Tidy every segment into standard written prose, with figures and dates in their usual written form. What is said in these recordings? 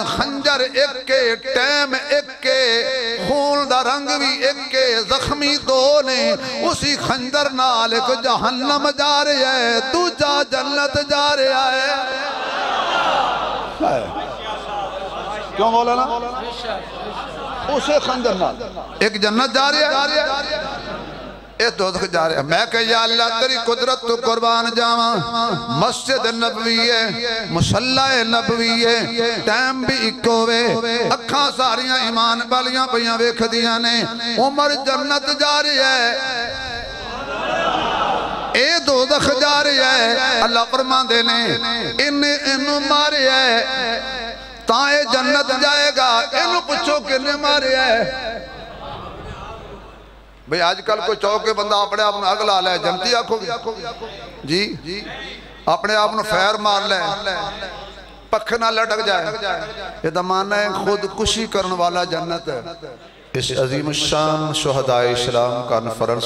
خنجر ایک کے ٹیم ایک کے خون دا رنگ بھی ایک کے زخمی دو نے اسی خنجر نال ایک جہنم جا رہے ہے دوجا جنت جا رہے ہے کیوں مولانا اسے خنجر نال ایک جنت جا رہے ہے ایک دوزخ جا رہے ہیں میں کہ یا اللہ تیری قدرت تو قربان جاواں مسجد نبوی ہے مصلی نبوی ہے ٹائم بھی اکوے اکھاں ساریاں ایمان بالیاں پیاں ویکھ دیاں نے عمر جنت جا رہی ہے اے دوزخ جا رہی ہے اللہ فرمان دینے انہوں مارے ہے تائیں جنت جائے گا انہوں پچھو کنے مارے ہے بھئی آج کل کوئی چوک کے بندہ اپنے آپ نے اگلا لے جنتی آکھو گی جی اپنے آپ نے فیر مار لے پکھ نہ لٹک جائے یہ دمانہ ہے خودکشی کرن والا جنت ہے اس عظیم الشان شہداء اسلام کانفرنس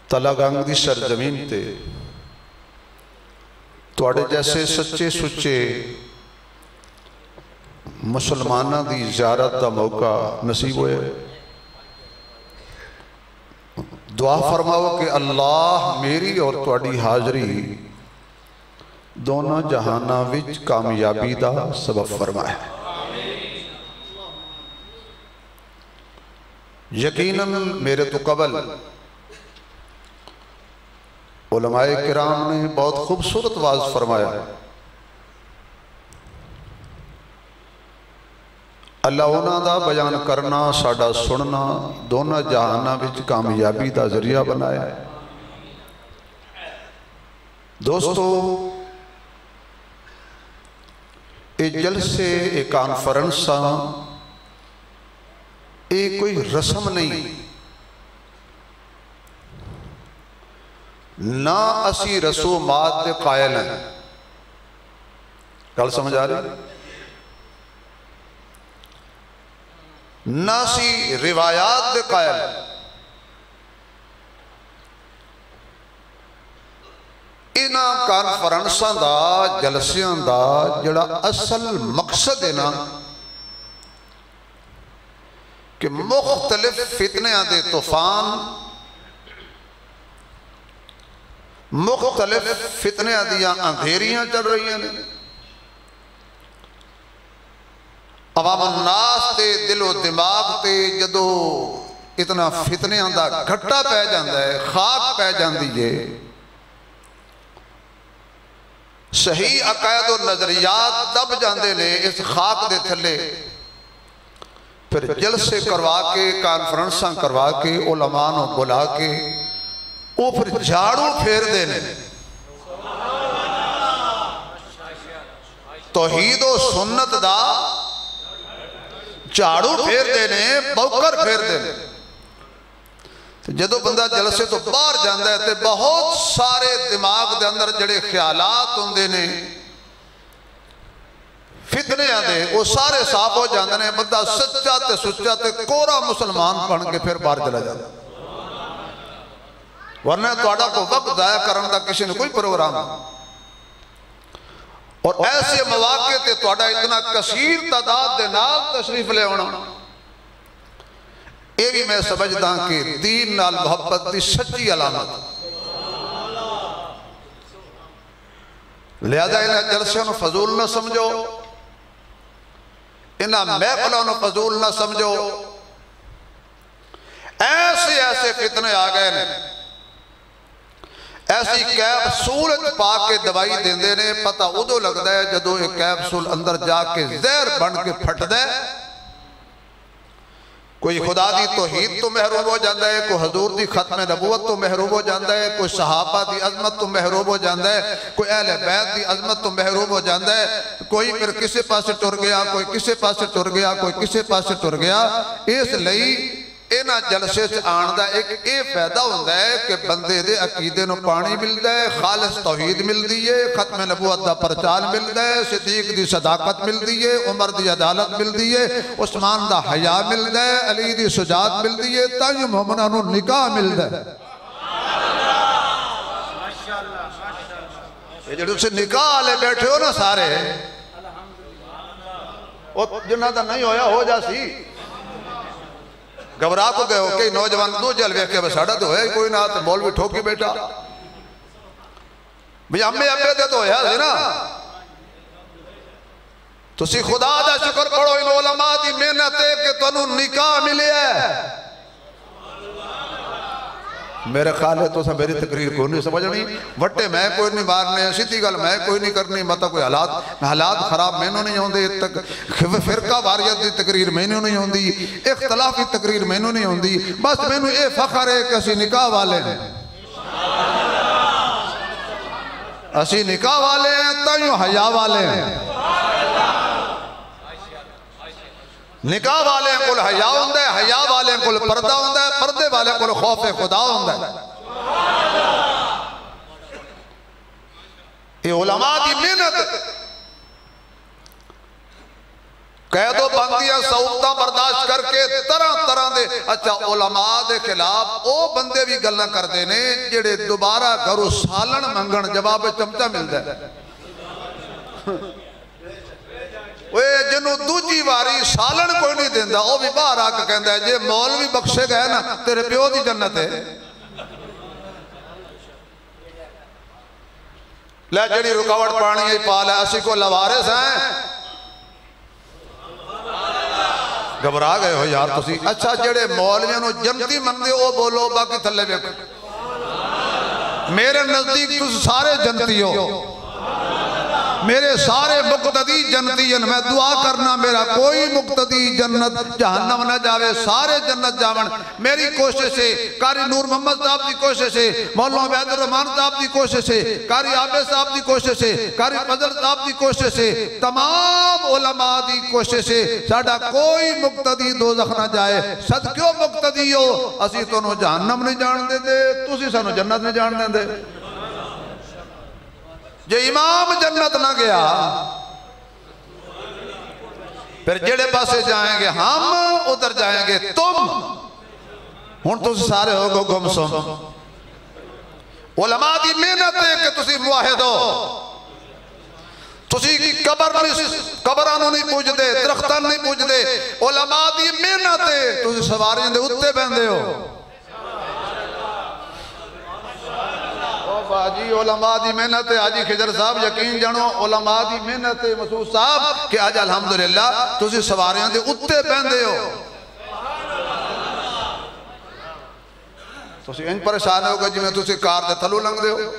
تلاگنگ دی سرزمین تے توڑے جیسے سچے سچے مسلمانہ دی زیارت دا موقع نصیب ہوئے دعا فرماؤ کہ اللہ میری اور تواڈی حاضری دونوں جہانہ وچ کامیابی دا سبب فرمائے یقیناً میرے تو قبل علماء کرام نے بہت خوبصورت واضح فرمایا ہے اللہ انہاں دا بیان کرنا ساڑا سننا دونوں جہانہ وچ کامیابی دا ذریعہ بنایا ہے دوستو ایک جلسے ایک کانفرنسا ایک کوئی رسم نہیں نہ اسی رسومات دے قائل ہیں کل سمجھ آ رہی ناسی روایات دے قائل اینا کانفرنساں دا جلسیاں دا جڑا اصل مقصد ہے نا کہ مختلف فتنیاں دے طوفان مختلف فتنیاں دیاں اندھیریاں چل رہی ہیں عوام الناس تے دل و دماغ تے جدو اتنا فتنے آندہ گھٹا پہ جاندہ ہے خاک پہ جاندی ہے صحیح عقائد و نظریات دب جاندے لے اس خاک دے تھلے پھر جلسے کروا کے کانفرنساں کروا کے علماء نو بلا کے وہ پھر جھاڑو پھیر دینے توحید و سنت دا جھاڑو پھیر دینے بوکر پھیر دینے جدو بندہ جلسے تو باہر جاندہ ہے تے بہت سارے دماغ دے اندر جڑے خیالات ہوں دینے فتنے آدھے وہ سارے صاف ہو جاندے نے بندہ سچا تے سچا تے کورا مسلمان پڑھ کے پھر باہر چلا جاندہ ورنہ توڑا کو وقت ضائع کرن دا کسی نے کوئی پروگرام اور ایسے مواقع تے توڑا اتنا کثیر تعداد دے نال تشریف لے ہونا یہ بھی میں سمجھدا کہ دین نال محبت دی سچی علامت لہذا انہیں جلسوں فضول نہ سمجھو انہیں محفلوں فضول نہ سمجھو ایسے ایسے فتنے آ گئے نے ایسی کیپسول پا کے دوائی دیندے نے پتہ ادھو لگ دے جدو ایک کیپسول اندر جا کے زہر بن کے پھٹ دے کوئی خدا دی توحید تو محروم ہو جاندہ ہے کوئی حضور دی ختم نبوت تو محروم ہو جاندہ ہے کوئی صحابہ دی عظمت تو محروم ہو جاندہ ہے کوئی اہل بیت دی عظمت تو محروم ہو جاندہ ہے کوئی پھر کسے پاسے ٹر گیا کوئی کسے پاسے ٹر گیا کوئی کسے پاسے ٹر گیا اس لئی اینا جلسے سے آندہ ایک اے فیدہ ہوندہ ہے کہ بندے دے عقیدے نو پانی ملدہ ہے خالص توحید ملدی ہے ختم نبوت دا پرچال ملدہ ہے صدیق دی صداقت ملدی ہے عمر دی عدالت ملدی ہے عثمان دا حیاء ملدہ ہے علی دی سجاد ملدی ہے تائیوں مومنانو نکاح ملدہ ہے یہ جڑے اسے نکاح لے بیٹھے ہو نا سارے جنہ دا نہیں ہویا ہو جا سی گھبرا کو گئے ہو کہ نوجوان دو جل ویک کے بساڑا تو ہے کوئی نہ آتے مولوی ٹھوکی بیٹا بھی امی ابے دے تو ہے نا تو سی خدا دا شکر پڑھو ان علماء دی محنت ہے کہ تو انہوں نکاح ملے ہے میرے خیال ہے تو سا میری تقریر کو نہیں سمجھ نہیں وٹے میں کوئی نہیں مارنے سیدھی گل میں کوئی نہیں کرنی مطلب کوئی حالات خراب میں نہیں ہوندے فرقہ واریت دی تقریر میں نہیں ہوندی اختلافی تقریر میں نہیں ہوندی بس میں نے اے فخر ہے کہ اسی نکاح والے ہیں اسی نکاح والے ہیں تائیوں حیا والے ہیں نکاح والے ہیں کل حیا ہوندہ ہے حیا والے ہیں کل پردہ ہوندہ ہے پردے والے ہیں کل خوف خدا ہوندہ ہے یہ علماء دی محنت قید و بندیاں سعودتاں برداشت کر کے طرح طرح دے اچھا علماء دے خلاف او بندے بھی گلنا کر دینے جڑے دوبارہ گھرو سالن منگن جواب چمچہ مل دے جنہوں دوجی واری سالن کوئی نہیں دیندہ وہ بھی باہر آکا کہندہ ہے جے مولوی بخشے گئے نا تیرے پیو دی جنت ہے لے جڑی رکاوٹ پانی ہی پالا ہے اسی کو لوارس ہیں گھبرا گئے ہو یار تسی اچھا جڑے مولویوں نو جنتی مندے وہ بولو باقی تھلے بے میرے نزدیک تس سارے جنتی ہو میرے سارے مقتدی جنتی ہیں میں دعا کرنا میرا کوئی مقتدی جنت جہنم نہ جاوے سارے جنت جاون میری کوشش ہے قاری نور محمد صاحب دی کوشش ہے مولانا عبید الرحمن صاحب دی کوشش ہے قاری عابد صاحب دی کوشش ہے قاری فضل صاحب دی کوشش ہے تمام علماء دی کوشش ہے ساڑھا کوئی مقتدی دوزخ نہ جائے صدقیوں مقتدی ہو اسی تو نو جہنم نہیں جان دے دے تسی سانو جنت نہیں جان دے دے جو امام جنت نہ گیا پھر جڑے پاسے جائیں گے ہم ادھر جائیں گے تم ہن تو سارے ہو گو گم سم علماء دی محنت ہے کہ تسی موحد ہو تسی قبرانوں نہیں پوچھ دے درختان نہیں پوچھ دے علماء دی محنت ہے تسی سواریں دے اتے بہندے ہو آجی علماء دی محنت ہے آجی خجر صاحب یقین جانو علماء دی محنت ہے مسعود صاحب کہ آج الحمدللہ تسی سواریاں دے اتے پہندے ہو تسی ان پریشان ہوگا جی میں تسی کار دے تھلو لنگ دے ہو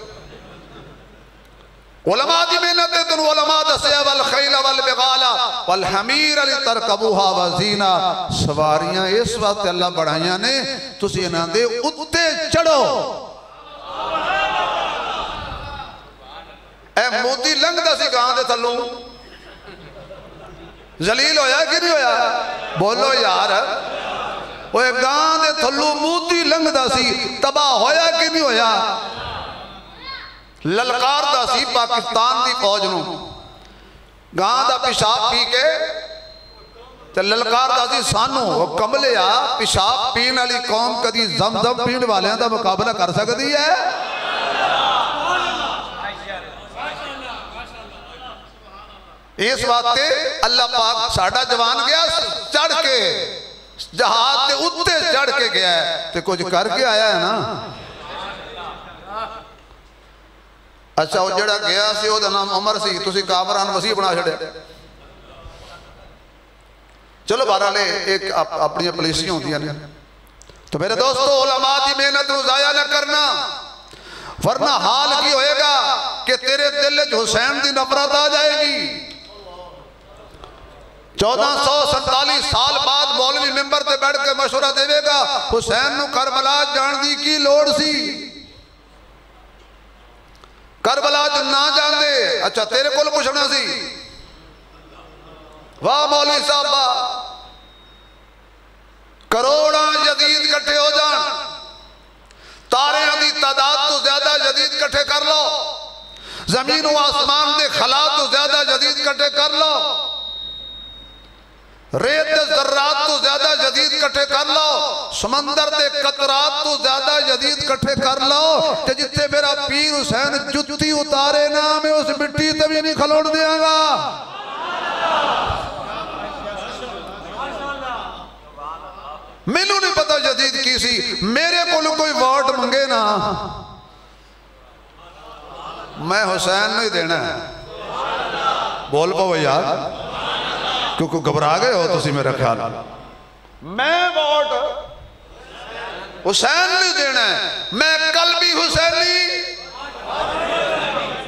علماء دی محنت ہے تن علماء دسیا والخیل والبغالا والحمیر لترکبوها وزینا سواریاں اس وقت اللہ بڑھائیاں نے تسی انہاں دے اتے چڑھو اے موتی لنگ دا سی کہاں دے تھلوں زلیل ہویا کہ نہیں ہویا بولو یار وہ گاں دے تھلوں موتی لنگ دا سی تباہ ہویا کہ نہیں ہویا للکار دا سی پاکستان دی فوج نو گاں دا پیشاب پی کے تے للکار دا سی سانو وہ کملیا پیشاب پین علی قوم کدی زمزم پین والیاں دا مقابلہ کر سکتی ہے اس وقت اللہ پاک ساڑھا جوان گیا چڑھ کے جہاد تے اتے چڑھ کے گیا ہے تے کچھ کر کے آیا ہے نا اچھا وہ جڑا گیا سی وہ دا نام عمر سی تسی کامران وسیع بنا چھڑے چلو بہرحال ایک اپنی پولیسیاں ہوتی ہیں تو میرے دوستو علماء دی محنت رو ضائع نہ کرنا ورنہ حال کی ہوئے گا کہ تیرے دل حسین دی نفرت آ جائے گی 1447 سال بعد مولوی ممبر تے بیٹھ کے مشورہ دے گا حسین نو کربلا جان دی کی لوڑ سی کربلا جو نہ جان دے اچھا تیرے کول پوچھنا سی واہ مولوی صاحبہ کروڑاں جدید کٹھے ہو جان تارے دی تعداد تو زیادہ جدید کٹھے کر لو زمین و آسمان دے خلا تو زیادہ جدید کٹھے کر لو ریت ذرات تو زیادہ جدید کٹھے کر لو سمندر دے قطرات تو زیادہ جدید کٹھے کر لو کہ جتے میرا پیر حسین جتی اتارے نا میں اس مٹی تے بھی نہیں کھلوڑ دیا گا. مینوں نہیں پتا جدید کی سی, میرے کو کوئی ووٹ منگے نا میں حسین نہیں دینا ہے. بول پاؤ یار, کیونکہ گھبرا گئے ہو تسی میرا خیال. میں ووٹ حسین نہیں دینا ہے, میں کل بھی حسینی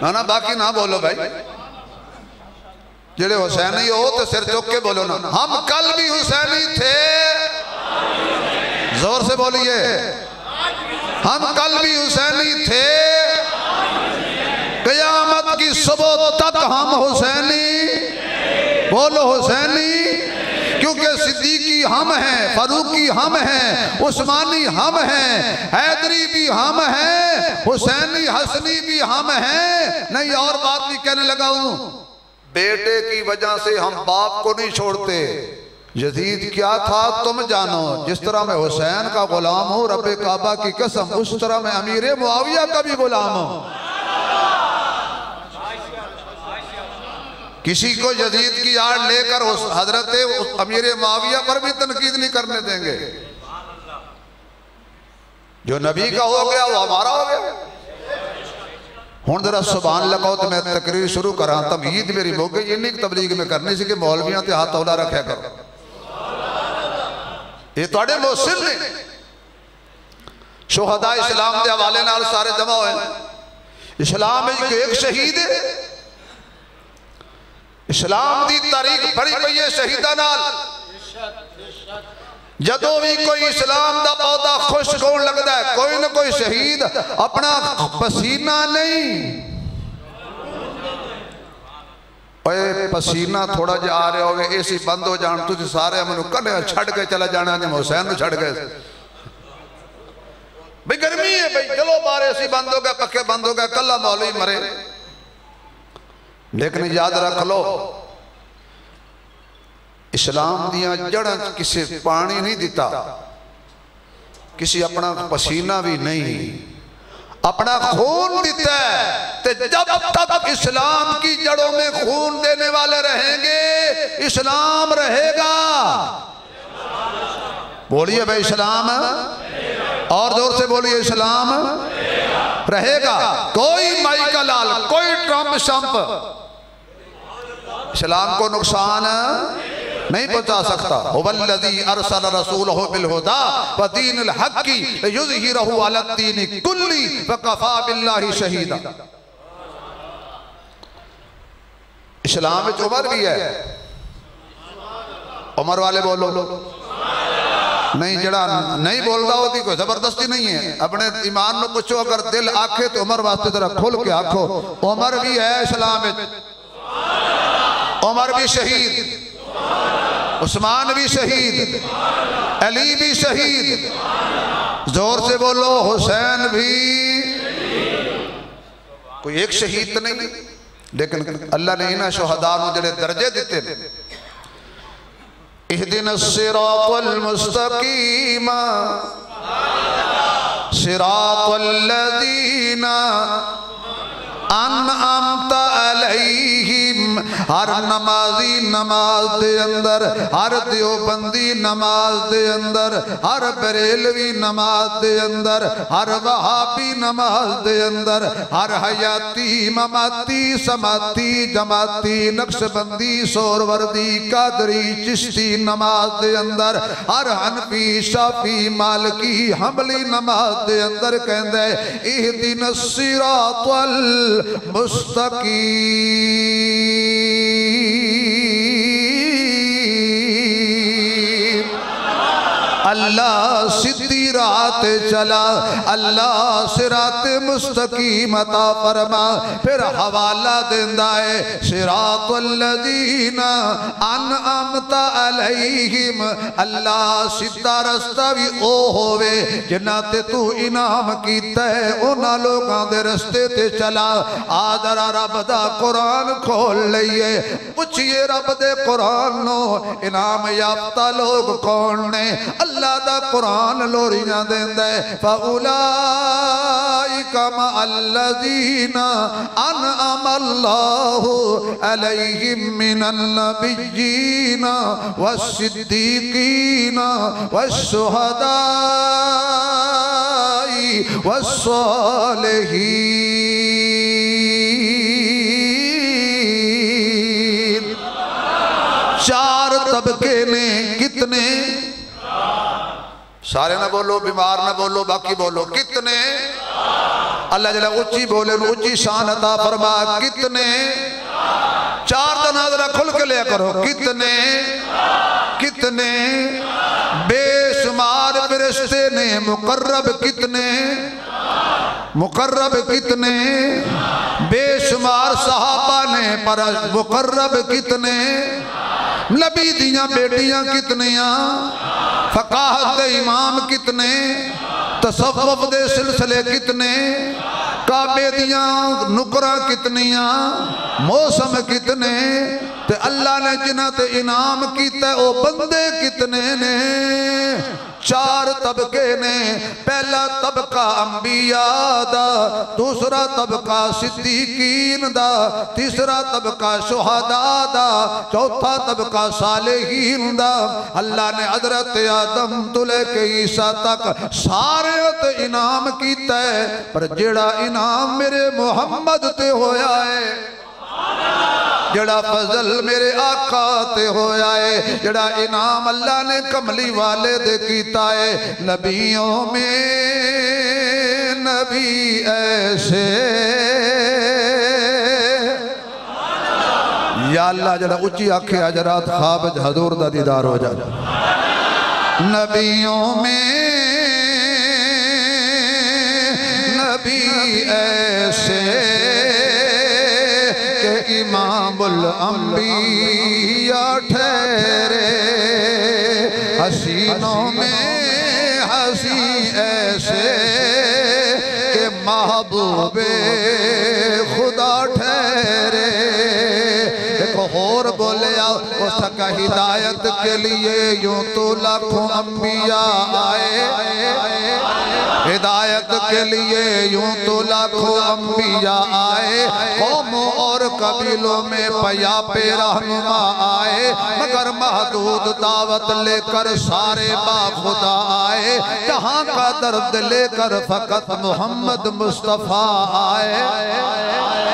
نا. باقی نہ بولو بھائی, جڑے حسینی ہو تو سر چوک کے بولو نا. ہم کل بھی حسینی تھے, زور سے بولیے, ہم کل بھی حسینی تھے, قیامت کی صبح تک ہم حسینی. بولو حسینی, کیونکہ صدیقی ہم ہیں, فاروقی ہم ہیں, عثمانی ہم ہیں, حیدری بھی ہم ہیں, حسینی حسنی بھی ہم ہیں. نہیں اور بات بھی کہنے لگا ہوں, بیٹے کی وجہ سے ہم باپ کو نہیں چھوڑتے. یزید کیا تھا تم جانو, جس طرح میں حسین کا غلام ہوں رب کعبہ کی قسم, اس طرح میں امیر معاویہ کا بھی غلام ہوں. کسی کو یزید کی آڑ لے کر حضرت امیر معاویہ پر بھی تنقید نہیں کرنے دیں گے. جو نبی کا ہو گیا وہ ہمارا ہو گیا. ہون ذرا سبحان اللہ کہو تو میں تقریر شروع کراں. تمہید میری ہو گئی, یہ نہیں تبلیغ میں کرنی سی کہ مولویاں تے ہاتھ اولا رکھے کرو. یہ توڑے محسن نے شہداء اسلام دے حوالے نال سارے جمع ہوئے. اسلام ایک شہید ہے, اسلام دی تاریخ بڑی پئی ہے شہیدہ نال. جدو بھی کوئی اسلام دا پودا خوش کون لگتا ہے, کوئی نہ کوئی شہید اپنا پسینہ نہیں, اے پسینہ تھوڑا جا آ رہے ہوگے ایسی بند ہو جان تجھے سارے ہمیں کنے چھڑ کے چلا جانا جب حسین نے چھڑ گئے. بھئی گرمی ہے بھئی, چلو بارے ایسی بند ہو گئے, پکے بند ہو گئے, کلہ مولوی مرے. لیکن یاد رکھ لو, اسلام دیاں جڑاں کسی پانی نہیں دیتا, کسی اپنا پسینہ بھی نہیں, اپنا خون دیتا ہے. تو جب تک اسلام کی جڑوں میں خون دینے والے رہیں گے اسلام رہے گا. بولیے بھائی اسلام, اور زور سے بولیے اسلام رہے گا. کوئی مائی کا لال, کوئی ٹرمپ شمپ اسلام کو نقصان نہیں پہنچا سکتا. هو الذی ارسل رسولہ بالہدی ودین الحق لیظہرہ علی الدین کلہ وکفی باللہ شہیدا. اسلام میں عمر بھی ہے. عمر والے بولو نہیں, جڑا نہیں بولتا ہوتی کوئی زبردستی نہیں ہے. اپنے ایمان میں پوچھو, اگر دل آکھے تو عمر واسطے ذرا کھول کے آکھو. عمر بھی ہے اسلام میں, عمر بھی شہید, عثمان بھی شہید, علی بھی شہید. زور سے بولو حسین بھی. کوئی ایک شہید تو نہیں, لیکن اللہ نے انہاں شہداء نوں جڑے درجے دیتے ہیں. اہدنا الصراط المستقیم صراط الذین انعمت علیہم. ہر نمازی نماز دے اندر, ہر دیوبندی نماز دے اندر, ہر بریلوی نماز دے اندر, ہر وہابی نماز دے اندر, ہر حیاتی مماتی سماتی جماعتی نقشبندی سوروردی قادری چشتی نماز دے اندر, ہر حنفی شافی مالکی حملی نماز دے اندر کہندے اہدنا الصراط المستقیم. اللہ صدی راہ چلا اللہ صراط مستقیم عطا فرما پھر حوالہ دیندہ ہے صراط الذین انعمت علیہم اللہ سیدھا رستہ بھی او ہوئے جنہ تے تو انعام کیتا ہے انہاں لوگاں دے رستے تے چلا آدھرا رب دا قرآن کھول لئیے پوچھئے رب دے قرآن نو انعام یافتہ لوگ کون نے اللہ دا قرآن لوریاں دیندہ ہے فَأُولَئِكَ مَعَ الَّذِينَ أَنْعَمَ اللَّهُ عَلَيْهِمْ مِنَ النَّبِيِّينَ وَالصِّدِّيقِينَ وَالشُّهَدَاءِ وَالصَّالِحِينَ چار طبقے نے کتنے سارے نہ بولو بیمار نہ بولو باقی بولو کتنے اللہ جلہ اچھی بولے اچھی شان عطا فرما کتنے چار تناظرہ کھل کے لیا کرو کتنے کتنے بے شمار فرشتے نے مقرب کتنے مقرب کتنے بے شمار صحابہ نے پر مقرب کتنے نبی دیاں بیٹیاں کتنیاں فقاہت دے امام کتنے تصوف دے سلسلے کتنے کعبے دیاں نکرہ کتنیاں موسم کتنے تے اللہ نے جنہ تے انعام کیتا ہے او بندے کتنے نے چار طبقے نے پہلا طبقہ انبیاء دا دوسرا طبقہ صدیقین دا تیسرا طبقہ شہداء دا چوتھا طبقہ صالحین دا اللہ نے حضرت آدم تو لے کے عیسیٰ تک سارے تے انعام کیتا ہے پر جڑا انعام میرے محمد تے ہویا ہے جڑا فضل میرے آقا تے ہویا ہے جڑا انعام اللہ نے کملی والے دے کیتا ہے نبیوں میں نبی ایسے یا اللہ جڑا اچھی آنکھیں حضرات خواب حضور دا دیدار ہو جائے نبیوں میں نبی ایسے امام الانبیاء ٹھہرے حسینوں میں حسین ایسے کہ محبوب خدا ٹھہرے ایک اور بولے اس کا ہدایت کے لیے یوں تو لاکھوں انبیاء آئے ہدایت کے لیے یوں تو لاکھوں انبیاء آئے قوموں اور قبیلوں میں پیاپے رہنما آئے مگر محدود دعوت لے کر سارے باخدا آئے جہاں کا درد لے کر فقط محمد مصطفیٰ آئے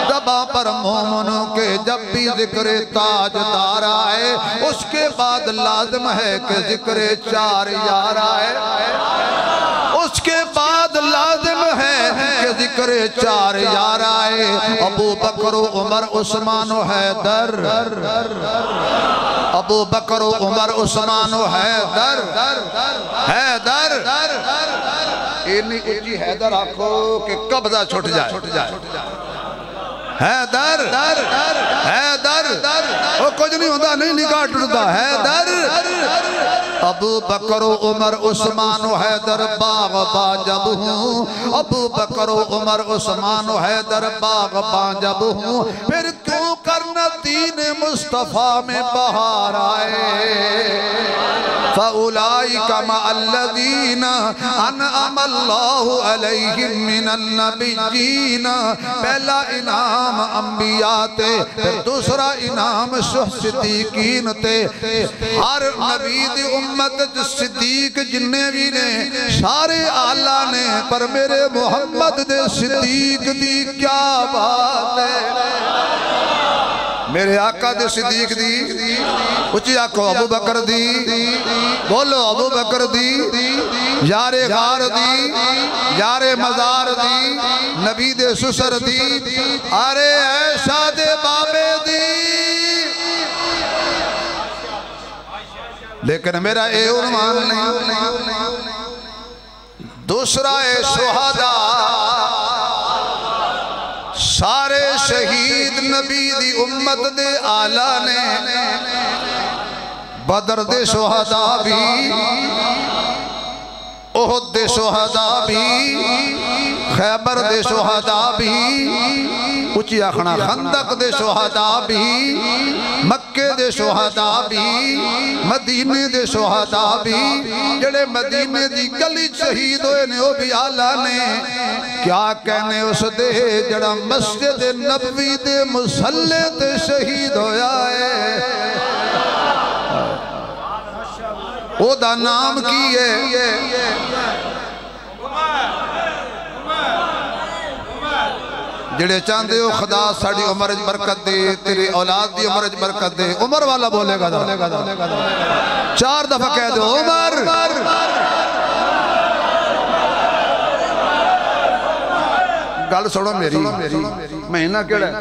زباں پر مومنوں کے جب بھی ذکر تاجدار آئے اس کے بعد لازم ہے کہ ذکر چار یار آئے اس کے بعد لازم ہے کہ ذکر چار یار آئے ابو بکر و عمر عثمان و حیدر ابو بکر و عمر عثمان و حیدر حیدر اتنی اچھی حیدر آنکھو کہ قبضہ چھٹ جائے حیدر حیدر وہ کچھ نہیں ہوتا نہیں نکاح ٹوٹتا حیدر ابو بکر و عمر عثمان و حیدر باغ با جب ہوں ابو بکر و عمر عثمان و حیدر باغ با جب ہوں پھر کیوں کرنا دین مصطفیٰ میں بہار آئے فَأُولَئِكَ مَعَ الَّذِينَ أَنْعَمَ اللَّهُ عَلَيْهِمْ مِنَ النَّبِيِّينَ پہلا انعام انبیاء تے پھر دوسرا انعام صدیقین تے ہر نبی دی امت صدیق جننے بھی نے سارے آلہ نے پر میرے محمد دے صدیق دی کیا بات ہے میرے آقا دے صدیق دی اچھی آقا ابو بکر دی بولو ابو بکر دی یار غار دی یار مزار دی نبی دے سسر دی آرے ایشا دے بابے دی لیکن میرا اے عنوان نہیں دوسرا شہداء سارے شہید نبی دی امت دے آلہ نے بدر دے شہداء بھی احد دے شہداء بھی خیبر دے شہداء بھی اچھی آخنا خندق دے شہداء بھی مکے دے شہداء بھی مدینے دے شہداء بھی جڑے مدینے دی گلی شہید ہوئے نے وہ بھی آلہ نے کیا کہنے اس دے جڑا مسجد نبوی دے مسلح تے شہید ہویا ہے او دا نام کی ہے جڑے چاندے ہو خدا ساڑی عمر برکت دے تیرے اولاد دی عمر برکت دے عمر والا بولے گا 4 دفعہ کہہ دو عمر گل سنو میری مہینہ کیڑا ہے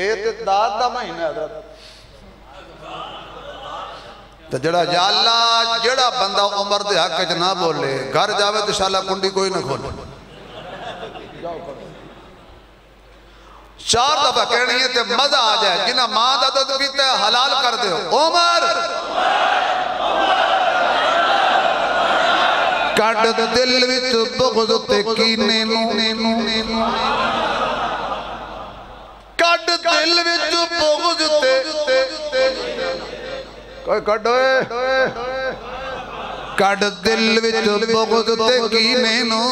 اعتداد دا مہینہ ہے تو جڑا یا اللہ جڑا بندہ عمر دے حق چ نہ بولے گھر جاوے تو انشاءاللہ کنڈی کوئی نہ کھولے 4 دفعہ کہنی ہے تے مزہ آ جائے جنہ ماں دا دودھ پیتا ہے حلال کر دے عمر کٹ دل وچ بغض تے کینے نو کٹ دل وچ بغض تے کوئی کٹ ہوئے کٹ دل وچ بغض تے کینے نو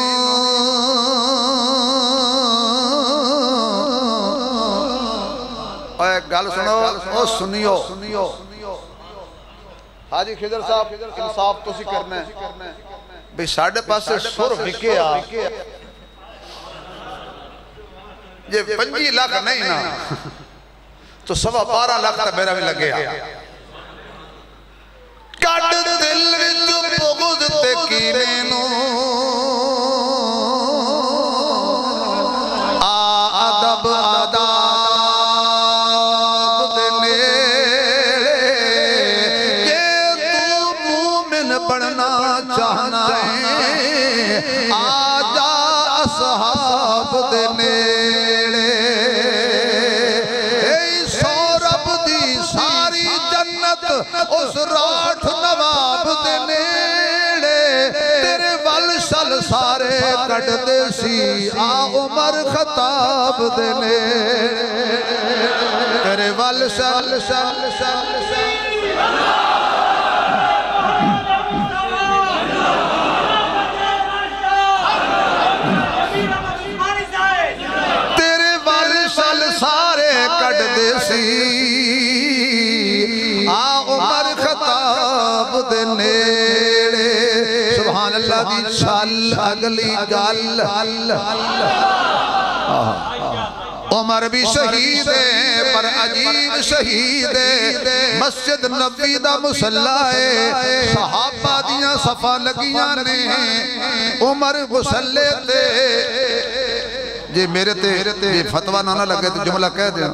گل سنو او سنیو حاجی خضر صاحب انصاف تو سی کرنا ہے بھئی ساڑھے پاس سے سر وکے آ یہ 25 لاکھ نہیں نا تو 12.5 لاکھ تا میرا بھی لگے آ کٹ دل وچ بغض تے کینے نو آدب اصحاب دے نیڑے اے سورب دی ساری جنت اس راٹھ نواب دے نیڑے تیرے والشل سارے کٹ دے سی آ عمر خطاب دے نیڑے تیرے والشل عمر خطاب دے نیڑے سبحان اللہ دی چھل اگلی گل عمر بھی شہید ہے پر عجیب شہید ہے مسجد نبی دا مسلح ہے صحابہ دیاں صفا لگیاں نے عمر مسلح تے جی میرے تے فتوہ نہ لگے تو جملہ کہہ دیا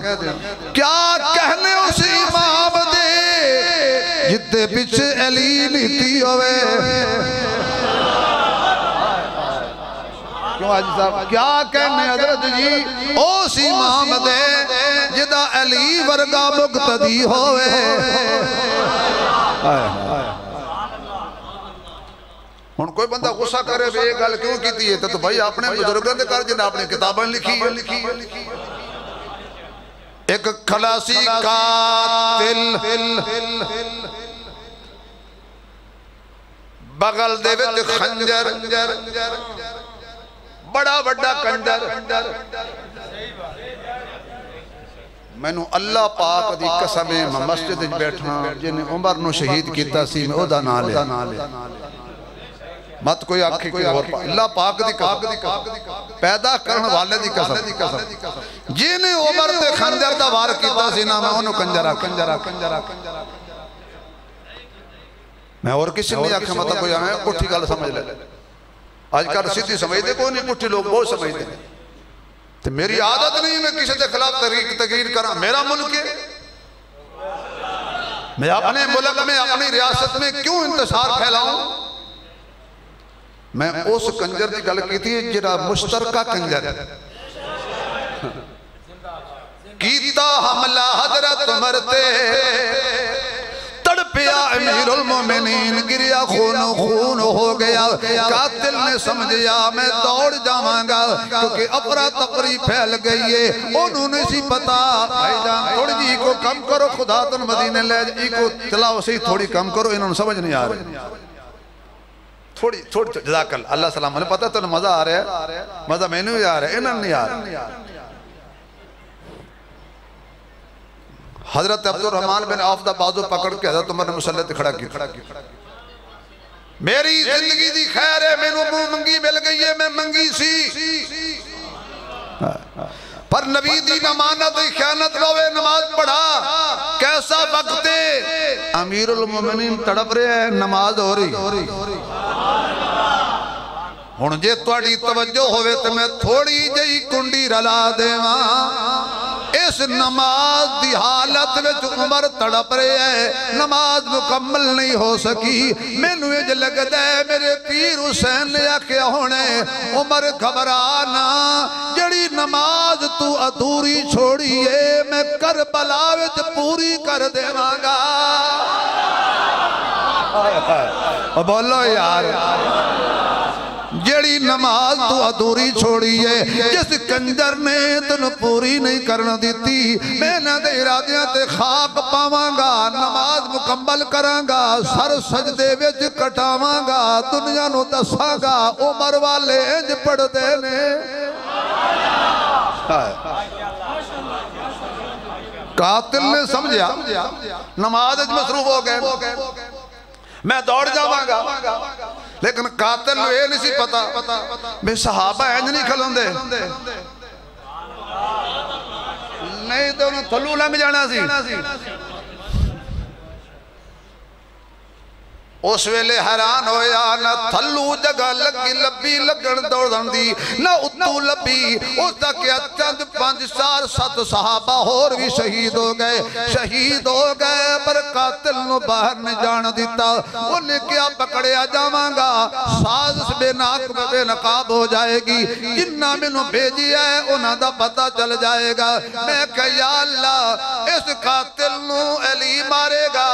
کیا کہنے اس امام دے جتے پچھ علی لیتی ہوئے کیوں حاجی صاحب کیا کہنے حضرت جی اس امام دے جدہ علی ورگا مقتدی ہوئے ہن کوئی بندہ غصہ کرے بھی ایک گل کیوں کیتی ہے تو بھائی اپنے بزرگوں دے کر جنہیں اپنے کتابیں لکھی ایک خلاصی قاتل بغل دے وچ خنجر بڑا بڑا کنجر میں نو اللہ پاک دی قسمیں مسجد بیٹھنا جنہیں عمر نو شہید کیتا سی میں او دا نہ لے مت کوئی آنکھیں کوئی اور اللہ پاک دی قسم پیدا کرن والے دی قسم جنہیں عمر تے خنجر دا وار کیتا سی نا میں انہوں کنجرہ میں اور کسی نہیں آنکھیں مطلب کوئی آئے کٹھی گل سمجھ لے آج کل سیدھی سمجھ دے کوئی نہیں کٹھی لوگ بہت سمجھ دے تو میری عادت نہیں میں کسی کے خلاف تقریر کرا میرا ملک ہے میں اپنے ملک میں اپنی ریاست میں کیوں انتشار پھیلاؤں میں اس کنجر دی گل کی تھی جڑا مشترکہ کنجر کیتا حملہ حضرت مرتے تڑپیا امیر المومنین گریا خون ہو گیا قاتل نے سمجھیا میں دوڑ جاواں گا کیونکہ افرا تفری پھیل گئی ہے انہوں نے سی پتا بھائی جان تھوڑی جی کو کم کرو خدا تن مدینے لے جی کو چلاؤ سی تھوڑی کم کرو انہوں نے سمجھ نہیں آ رہے تھوڑی جزاک اللہ سلام علیہ پتہ تو مزہ آ رہا ہے مزہ میں نہیں آ رہا ہے انہوں نہیں آ رہا حضرت عبد الرحمن بن عوف دا بازو پکڑ کے حضرت عمر نے مسلط کھڑا کی میری زندگی دی خیر ہے میں نے منگی مل گئی ہے میں منگی سی پر نبی دی امانت خیانت روے نماز پڑھا کیسا وقت ہے امیر المومنین تڑپ رہے ہیں نماز ہو رہی ہن جے تواڈی توجہ ہوئے تو میں تھوڑی جئی کنڈی رلا دیواں اس نماز دی حالت وچ عمر تڑپ رہے ہیں نماز مکمل نہیں ہو سکی میں نوے جو لگتا ہے میرے پیر حسین نے آکھیا ہونے عمر گھبرانا جڑی نماز تو ادھوری چھوڑی ہے میں کربلا وچ پوری کر دیواں گا بولو یار جڑی نماز تو ادھوری چھوڑی ہے جس کنجر نے تن پوری نہیں کرنا دیتی میں نہ دے ارادیاں تے خاک پاواں گا نماز مکمل کراں گا سر سجدے وچ کٹاواں گا دنیا نو دساں گا عمر والے انج پڑھ دینے قاتل نے سمجھیا نماز اج مصروف ہو گئے میں دوڑ جاواں گا لیکن قاتل نو یہ نہیں سی پتا بے صحابہ انج نہیں کھلوں دے نہیں تو انہوں تھلو لنگ جانا سی اس ویلے حیران ہویا نہ تھلو جگہ لگی لبی لگن دوڑن دی نہ اتو لبی اس تک کیا چند 5-4-7 صحابہ اور بھی شہید ہو گئے پر قاتل نو باہر نہیں جان دیتا انہیں کیا پکڑیا جاواں گا سازش بے ناک بے نقاب ہو جائے گی جنہ میں نو بھیجی ہے انہاں دا پتہ چل جائے گا میں کہ یا اللہ اس قاتل نو علی مارے گا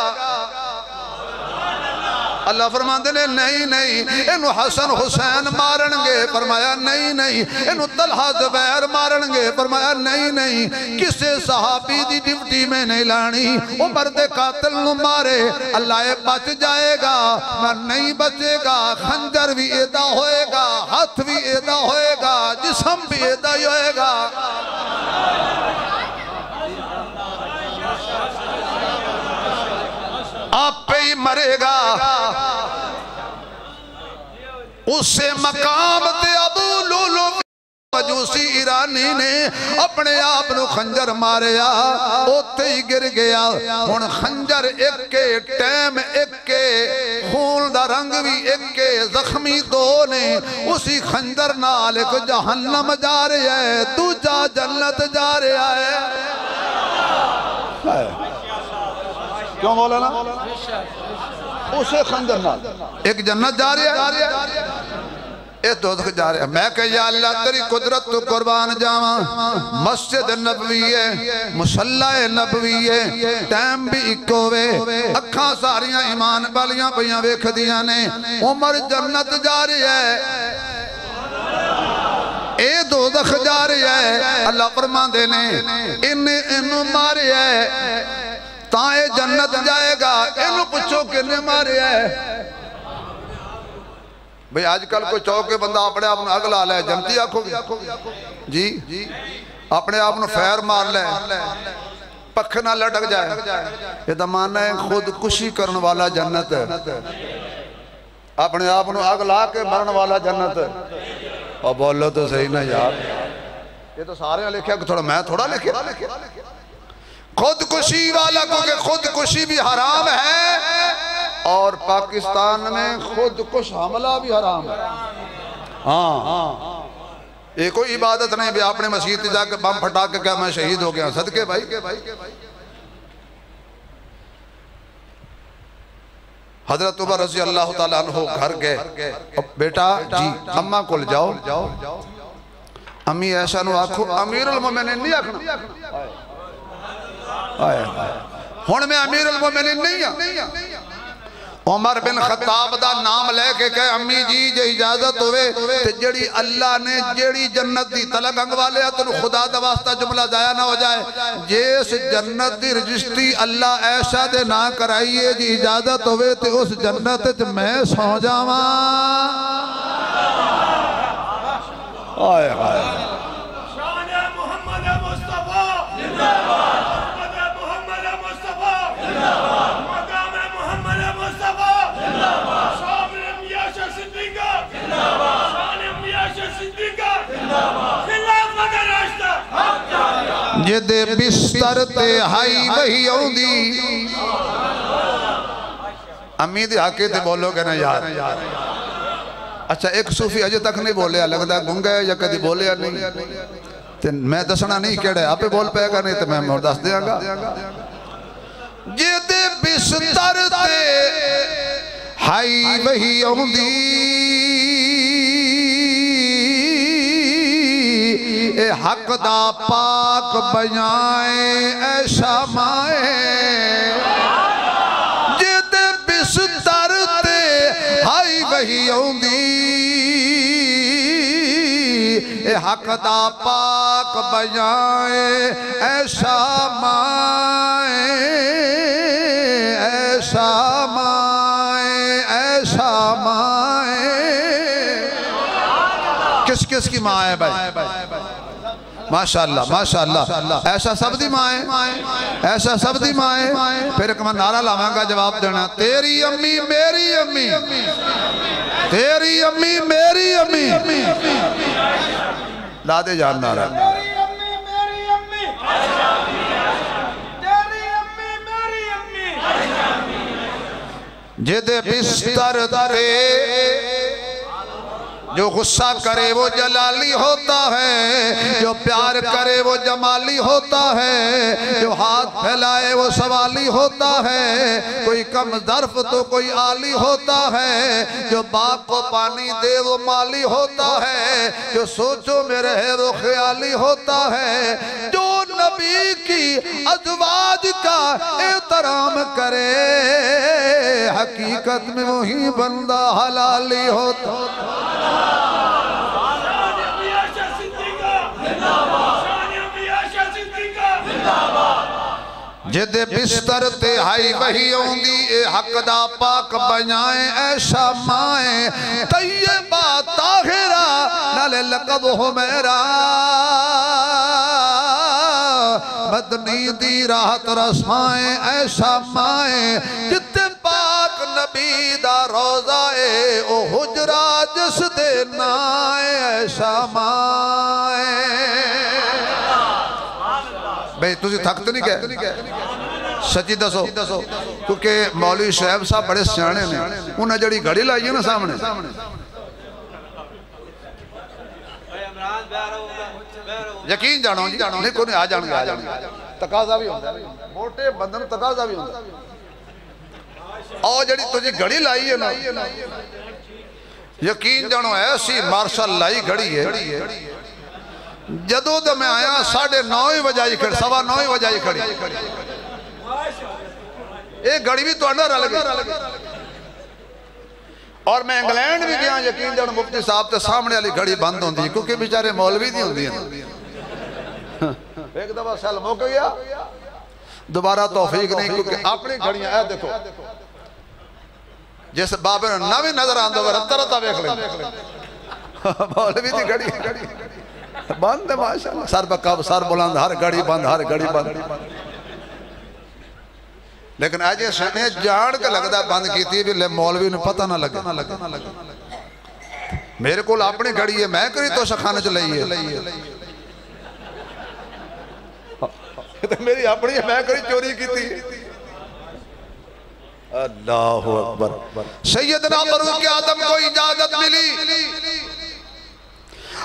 اللہ فرماندے نے نہیں انہوں حسن حسین مارن گے فرمایا نہیں انہوں طلحہ زبیر مارن گے فرمایا نہیں کسے صحابی دی ڈیوٹی میں نہیں لانی عمر دے قاتل نو مارے اللہ بچ جائے گا نہ نہیں بچے گا خنجر بھی ایدہ ہوئے گا ہاتھ بھی ایدہ ہوئے گا جسم بھی ایدہ ہوئے گا آپ پہ ہی مرے گا اس سے مقام تے ابو لولو مجوسی ایرانی نے اپنے آپ نو خنجر ماریا اوتے ہی گر گیا ہن خنجر ایک کے ٹیم ایک کے خون دا رنگ بھی ایک کے زخمی دو نے اسی خنجر نال ایک جہنم جا رہا ہے دوجا جنت جا رہا ہے کیوں مولانا اسے خنجر نال ایک جنت جا رہا ہے ایک دوزخ جا رہا ہے میں کہ یا اللہ تیری قدرت تو قربان جاواں مسجد نبوی ہے مصلح نبوی ہے ٹائم بھی ایک ہوئے اکھاں ساریاں ایمان بالیاں پیاں ویکھ دیاں نے عمر جنت جا رہا ہے اے دوزخ جا رہا ہے اللہ فرمان دینے انہوں مارے ہے تائیں جنت جائے گا انہوں پچھو کنے مارے ہے بھئی آج کل کوئی چوکے بندہ اپنے آپ نے اگلا لے جنتی آکھو گی جی اپنے آپ نے فیر مار لے پکھ نہ لٹک جائے یہ دمانا ہے خودکشی کرن والا جنت ہے اپنے آپ نے اگلا کے مرن والا جنت ہے اور بولو تو صحیح نہ یار یہ تو سارے لکھے تھوڑا میں تھوڑا لکھے خودکشی والا کیونکہ خودکشی بھی حرام ہے اور پاکستان میں خودکش حملہ بھی حرام ہے ہاں یہ کوئی عبادت نہیں بھی آپ نے مسجد جا کے بم پھٹا کے کہا میں شہید ہو گیا صدقے بھائی حضرت عمر رضی اللہ تعالیٰ عنہ گھر گئے، بیٹا جی اماں کول جاؤ، امی ایسا نو آکھو امیر المومنین نہیں آکھنا، ہون میں امیر المومنین نہیں ہے۔ عمر بن خطاب دا نام لے کے کہے امی جی جے اجازت ہوئے تے جڑی اللہ نے جڑی جنت دی تلک انگوالے تو خدا دا واسطہ جملہ ضائع نہ ہو جائے، جیس جنت دی رجسٹری اللہ ایسا دے نہ کرائیے جی اجازت ہوئے تے اس جنت تے میں سو جاواں۔ آئے آئے شان محمد مصطفیٰ زندہ باد، محمد مصطفیٰ زندہ باد، مقام محمد مصطفیٰ زندہ باد، شان میاشا صدیقہ زندہ باد، شان میاشا صدیقہ زندہ باد، خلافت راشدہ جدے بستر تے ہائی وہی آؤندی۔ امی دی حقی تے بولو گے نا یار؟ اچھا ایک صوفی اجے تک نہیں بولیا، لگتا ہے گنگا ہے یا کدی بولیا نہیں، میں دسنا نہیں کہڑے آپ بول پائے گا نہیں تو میں مور دس دیا گا۔ جدے بستر تے ہائی وہی آؤندی، اے حق دا پاک بیائیں اے شامائیں، جدے بستر تے ہائی وہی آؤندی، اے حق دا پاک بیائیں اے شامائیں، اے شامائیں، اے شامائیں۔ کس کس کی ماں ہے بھائی؟ ماشاءاللہ ماشاءاللہ، ایسا سب دی ماں ہے، ایسا سب دی ماں ہے۔ پھر ایک میں نعرہ لاؤں گا جواب دینا، تیری امی میری امی، تیری امی میری امی، لا دے جان نعرہ۔ تیری امی میری امی، تیری امی میری امی، جدے بستر تے جو غصہ کرے وہ جلالی ہوتا ہے، جو پیار کرے وہ جمالی ہوتا ہے، جو ہاتھ پھیلائے وہ سوالی ہوتا ہے، کوئی کم ظرف تو کوئی عالی ہوتا ہے، جو باغ کو پانی دے وہ مالی ہوتا ہے، جو سوچو میں رہے وہ خیالی ہوتا ہے، جو نبی کی ازواج کا احترام کرے حقیقت میں وہی بندہ حلالی ہوتا ہے۔ شان میاشا صدیقہ زندہ باد، شان میاشا صدیقہ زندہ باد، جدے بستر تے ہائی وہی آؤندی، اے حق دا پاک بیائیں اے شامائیں، طیبہ طاہرہ نالے لقب ہو میرا، مدنی دی راحت رسائیں اے شامائیں، جتے پاک نبی دا روزہ اے او حجرہ جس دے نائیں اے شامائیں۔ بھئی تُسی تھکتے نہیں کہے؟ سچی دسو، کیونکہ مولوی شعیب صاحب بڑے سیانے نے، انہیں جڑی گھڑی لائی ہے نا سامنے، یقین جانو جی، نہیں کوئی نہیں آ جان گے، تقاضہ بھی ہوتا ہے، موٹے بندن تقاضہ بھی ہوتا ہے، اور جڑی تجھے گھڑی لائی ہے نا، یقین جانو ایسی مارشل لائی گھڑی ہے، جدو دے میں آیا 9:30 بجائی کھڑی، 9:15 بجائی کھڑی، ایک گھڑی بھی تو انڈر لگی، اور میں انگلینڈ بھی گیا، یقین جانو مفتی صاحب تے سامنے والی گھڑی بند ہوندی، کیونکہ بیچارے مولوی دی ہوندی ہیں، ایک دفعہ سیلم ہو گیا، دوبارہ توفیق نہیں، کیونکہ اپنی گھڑیاں اے دیکھو، جیسے بابے نے نوی نظر آندھو گا رتہ رتہ بیکھ لیں، مولوی دی گھڑی بند ہے ماشاءاللہ، سر بکاب سر بلند، ہر گھڑی بند، ہر گھڑی بند، لیکن آجے سنے جان کے لگتا بند کی تھی بھی لے مولوی نے پتہ نہ لگا، میرے کو اپنی گھڑی ہے، میں کری تو شخانہ چلئی ہے، میری اپنی ہے، میں کری چوری کی تھی، اللہ اکبر۔ سیدنا فاروق اعظم کو اجازت ملی،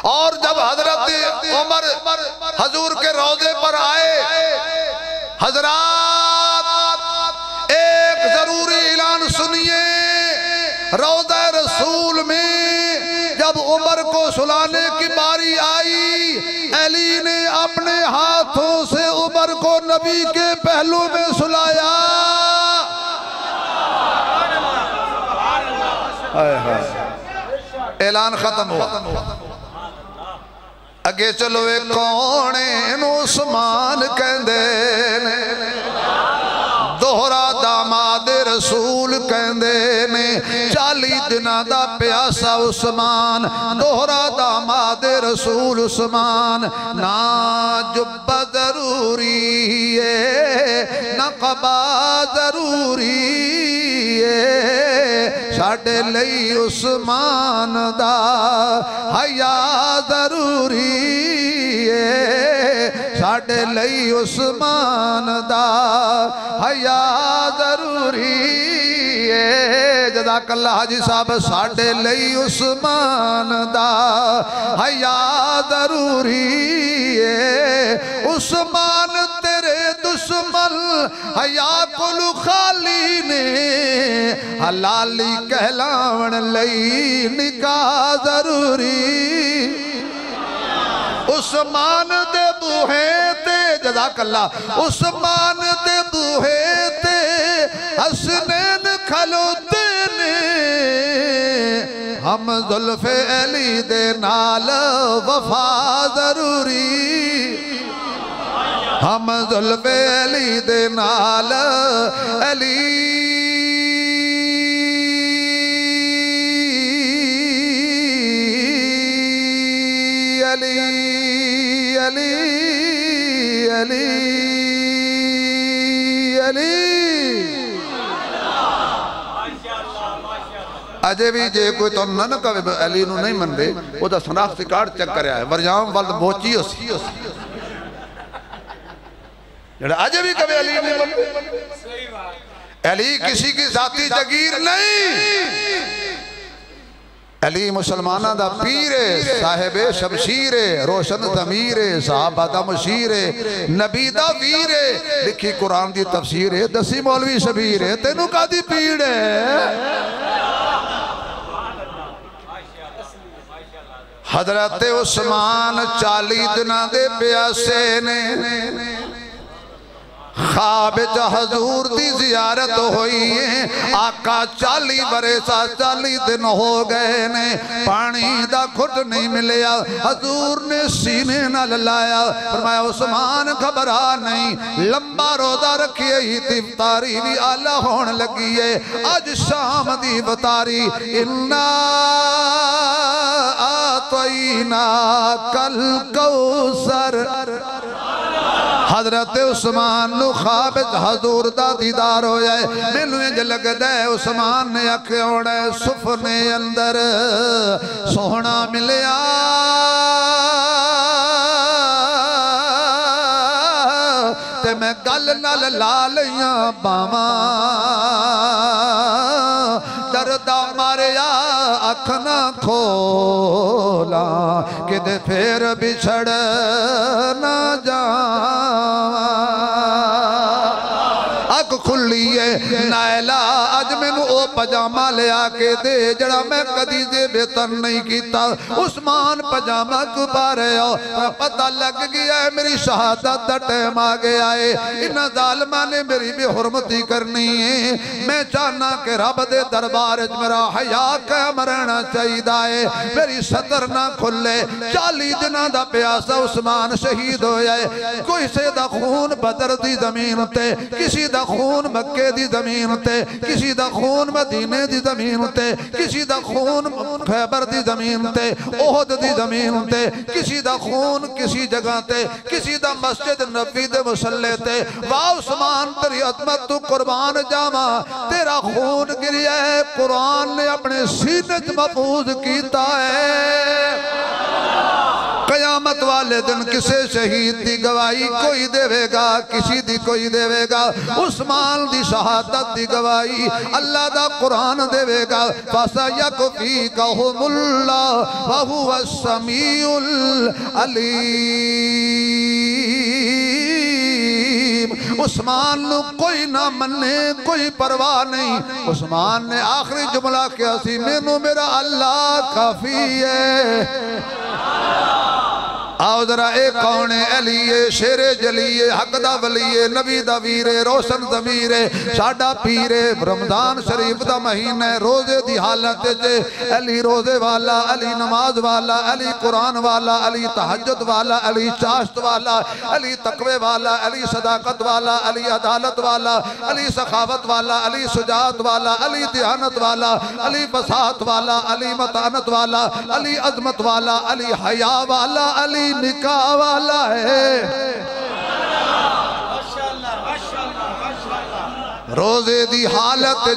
اور جب حضرت عمر حضور کے روضے پر آئے، حضرات ایک ضروری اعلان سنیے، روضہ رسول میں جب عمر کو سلانے کی باری آئی، علی نے اپنے ہاتھوں سے عمر کو نبی کے پہلو میں سلایا۔ اعلان ختم ہوا۔ اگے چلو ایک کونے نو عثمان کہندے نے، دوہرا داماد رسول کہندے نے، 40 دنہ دا پیاسا عثمان، دوہرا داماد رسول عثمان۔ نہ جبہ ضروری ہے نہ قبا ضروری ہے، ساڑھے لئی عثمان دا حیا ضروری ہے، ساڑھے لئی عثمان دا حیا ضروری ہے۔ جزاک اللہ حاجی صاحب، ساڑھے لئی عثمان دا حیا ضروری ہے۔ عثمان تیرے دشمن حیا کلو خالی نے، حلالی کہلاون لئی نکاح ضروری۔ عثمان دے بوہے تے، جزاک اللہ، عثمان دے بوہے تے حسنین کھلوتے نے، ہم زلف علی دے نال وفا ضروری، ہم زلف علی دے نال علی اجے بھی جے کوئی تو نہ کہے علی نو نہیں من دے، وہ دا سناختی کارڈ چک کریا ہے، ورجام والد بوچی اسی جڑا اجے بھی کہے علی نہیں من دے۔ علی کسی کی ذاتی جگیر نہیں، علی مسلمانہ دا پیرے، صاحب شمشیرے، روشن ضمیرے، صحابہ دا مشیرے، نبی دا ویرے، لکھی قرآن دی تفسیرے، دسی مولوی شبیرے، تینوں کا دی پیڑے۔ حضرت عثمان 40 دنہ دے پیاسے نے، خواب جا حضور دی زیارت ہوئی ہے، آقا 40 برسہ 40 دن ہو گئے نے، پانی دا گھٹ نہیں ملیا، حضور نے سینے نہ لایا، فرمایا عثمان گھبرا نہیں، لمبا روزہ رکھیے ہی تھی، افطاری بھی آلہ ہون لگی ہے، آج شام دی افطاری، اِنَّا آتَيْنَا کل کوثر۔ حضرت عثمان نو خواب حضور دا دیدار ہو جائے، ملو انج لگ دے عثمان نے اکھے اوڑے سفنے اندر سونا ملیا، تے میں گل نال لالیاں باواں، دردہ ماریا اکھ نہ کھولا، کہ دے پھر بچھڑ نہ جاواں۔ اکھ کھلی ہے نائلہ، اج میں نو او پجامہ لے آکے دے، جڑا میں کدی دے بےتن نہیں کیتا۔ عثمان پجامہ کو پارے ہو، پتہ لگ گیا ہے میری شہادت دا ٹیم آگے آئے، انہا ظالمہ نے میری بھی حرمتی کرنی ہے، میں چاہنا کہ رب دے دربارج میرا حیا قائم رہنا چاہیے، میری سطر نہ کھلے۔ 40 دنہ دا پیاسا عثمان شہید ہو جائے، کوئی سے دا خون بدر دی زمین تے، کسی دا خون مکہ دی زمین تے، کسی دا خون مدینے دی زمین تے، کسی دا خون خیبر دی زمین تے، احد دی زمین تے، کسی دا خون کسی جگہ تے، کسی دا مسجد نبی دے مسلح تے۔ واہ عثمان تیری عظمت تو قربان جاما، تیرا خون گریا ہے، قرآن نے اپنے سینت محفوظ کیتا ہے۔ قیامت والے دن کسے شہید دی گواہی کوئی دے گا، کسی دی کوئی دے گا، عثمان دی شہادت دی گواہی اللہ دا قرآن دے گا۔ فَسَيَكْفِيكَهُمُ اللَّهُ وَهُوَ السَّمِيعُ الْعَلِيمُ۔ عثمان نو کوئی نہ منے کوئی پرواہ نہیں. عثمان نے آخری جملہ کیا سی مینوں میرا اللہ کافی ہے. آؤ ذرا اے کون ہے؟ علی ہے شیر جلی ہے حق دا ولی ہے نبی دا ویر ہے روشن ضمیر ہے ساڈا پیر ہے. رمضان شریف دا مہینہ ہے روزے دی حالت ہے. علی روزے والا علی نماز والا علی قرآن والا علی تہجد والا علی چاشت والا علی تقوی والا علی صداقت والا علی عدالت والا علی سخاوت والا علی شجاعت والا علی دیانت والا علی بساط والا علی متانت والا علی عظمت والا علی حیا والا علی نکاح والا ہے. روزے دی حالت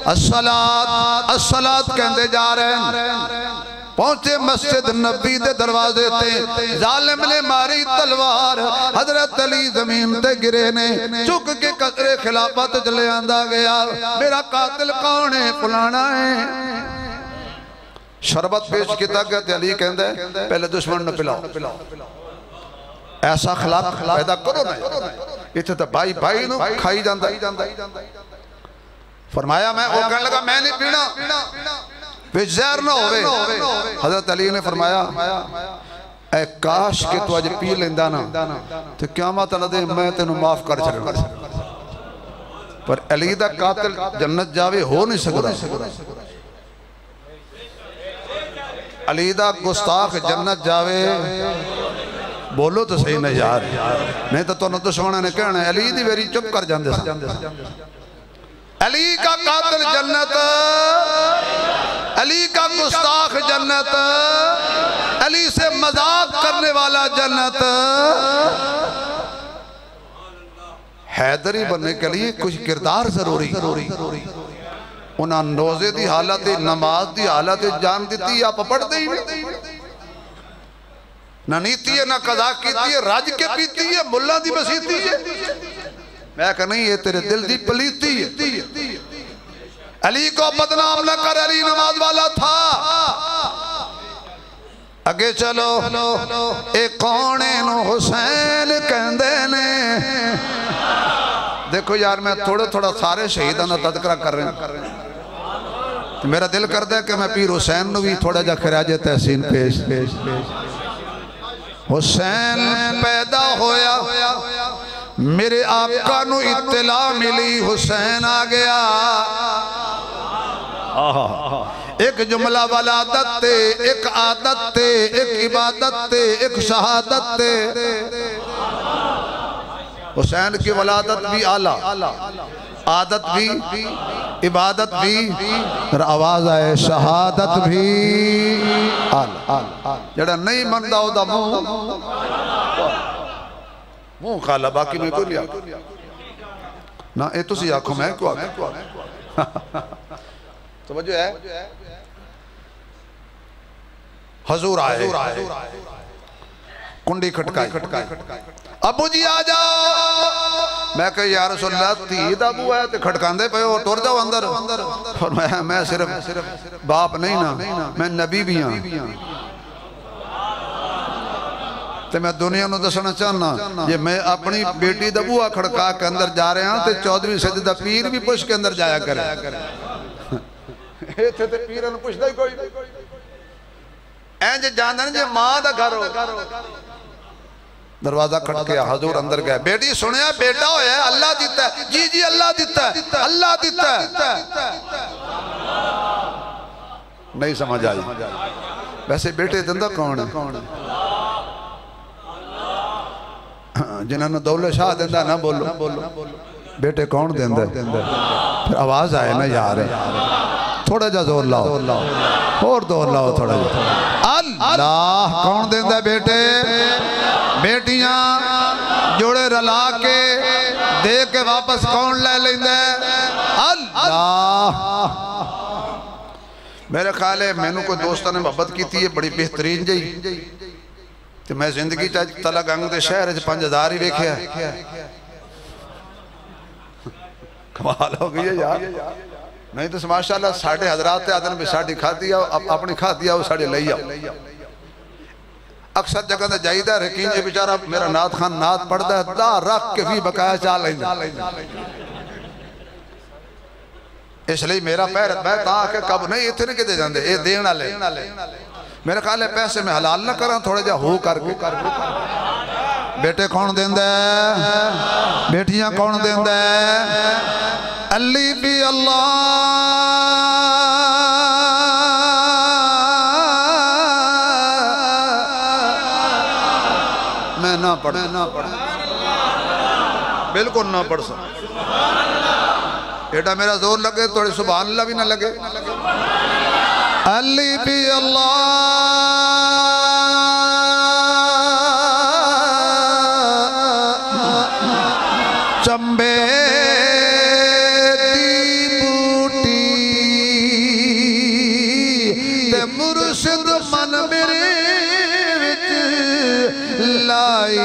الصلاۃ کہندے جا رہے ہیں. پہنچے مسجد نبی دے دروازے تے ظالم نے ماری تلوار. حضرت علی زمین تے گرے نے چک کے قصر خلافت چلے آندا گیا. میرا قاتل کون ہے؟ فلانا ہے. شربت پیش کیتا گیا تے علی کہندا ہے پہلے دشمن نہ پلاؤ. ایسا اخلاق پیدا کرو نا. اتنے تو بھائی بھائی نو کھائی جاندا. فرمایا میں وہ کہنے لگا میں نہیں پینا پہ زہر نہ ہوئے. حضرت علی نے فرمایا اے کاش کہ تو آج پی لیندہ نا تو قیامت نہ دے میں تینوں معاف کر چلوں. پر علی دا قاتل جنت جاوے ہو نہیں سکتا. علی دا گستاخ جنت جاوے بولو تو صحیح نہیں یار نہیں تو تو دشمنوں نے کہنا ہے علی دی ویری چپ کر جاندے سا. علی کا قاتل جنت علی کا گستاخ جنت علی سے مذاق کرنے والا جنت. حیدری بننے کے لیے کچھ کردار ضروری. انہاں روزے دی حالت نماز دی حالت جان دیتی آپ پڑھتے ہی نہیں. نہ نیتی ہے نہ قضا کیتی ہے راج کے پیتی ہے ملا دی بسیتی ہے. میں کہا نہیں یہ تیرے دل دی پلیتی ہے. علی کو بدنام نہ کر علی نماز والا تھا. اگے چلو اے کونے نو حسین کہندے نے. دیکھو یار میں تھوڑا سارے شہیدان دا تذکرہ کر رہے ہیں. میرا دل کرتا ہے کہ میں پیر حسین نو بھی تھوڑا جا خراج تحسین پیش. حسین پیدا ہویا میرے آقا نو اطلاع ملی حسین آ گیا. ایک جملہ ولادت تے ایک عادت تے ایک عبادت تے ایک شہادت تے. حسین کی ولادت بھی اعلیٰ عادت بھی عبادت بھی آواز آئے شہادت بھی اعلیٰ. جڑا نہیں مندہ ہو دا منہ کھالا باقی میں کوئی لیا نا. اے تو سی آنکھوں میں کو آگا توجہ ہے. حضور آئے کنڈی کھٹکائی ابو جی آ جاؤ. میں کہا یا رسول اللہ تید ابو ہے تے کھٹکاندے پہ ہو ٹور جاؤ اندر. فرمایا میں صرف باپ نہیں نا میں نبی بھی ہاں. تے میں دنیا نو دسنا چاہنا یہ میں اپنی بیٹی دبوہ کھڑکا کے اندر جا رہے ہیں تے 14ویں صدی دا پیر بھی پوچھ کے اندر جایا کرے. ایتھے تے پیرن پوچھتا ہی کوئی این جے جاندن جے ماں دا گھر ہو. دروازہ کھٹ گیا حضور اندر گئے. بیٹی سنیا بیٹا ہویا ہے اللہ دیتا ہے. جی جی اللہ دیتا ہے اللہ دیتا ہے. نہیں سمجھ آئی. ویسے بیٹے دندہ کون ہے جنہوں نے دولہ شاہ دیندہ نہ بولو بیٹے کون دیندہ پھر آواز آئے نا یار تھوڑا جا زور لاؤ اور دور لاؤ تھوڑا جا. اللہ کون دیندہ بیٹے بیٹیاں جوڑے رلا کے دے کے واپس کون لے لیندے اللہ. میرے خیال ہے میں نے کوئی دوستہ نے محبت کی تھی بڑی بہترین جائی تو میں زندگی تلا گنگ دے شہر 5000 ہی ویکھیا. کمال ہو گئی ہے یار. نہیں تو ماشاءاللہ ساڑھے حضرات آدھن بھی ساڑھی کھا دیا اپنی کھا دیا وہ ساڑھے لئی آؤ. اکثر جگہ دے جائیدہ رکین جی بیچارہ میرا نات خان نات پڑھتا ہے دا رکھ کے بھی بقایا چال لیں اس لئے میرا پیر بیت آکے کب نہیں اتنے کے دے جاندے یہ دینا لے میرے خیال ہے پیسے میں حلال نہ کریں تھوڑے جا ہو کر کے بیٹے کون دیں دے بیٹیاں کون دیں دے علی بھی اللہ میں نہ پڑھ بالکل نہ پڑھ سکتا بیٹا میرا زور لگے تھوڑی سبحان اللہ بھی نہ لگے علی بھی اللہ چمبے دی بوٹی تے مرشد من میرے وچ لائی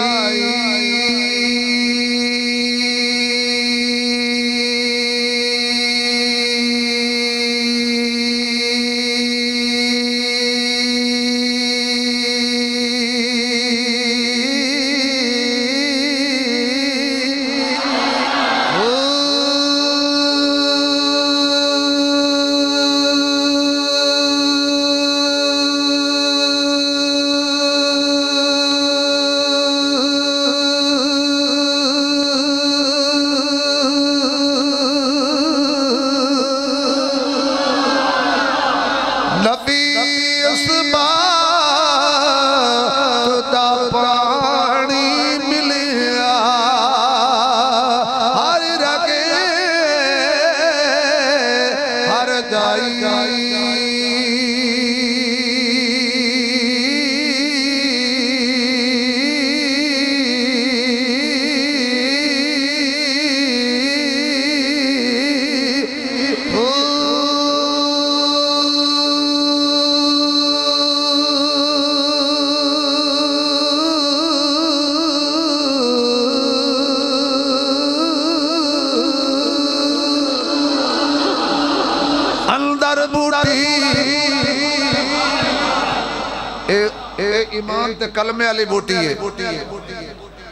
ایمان تے کلمے علی بوٹی ہے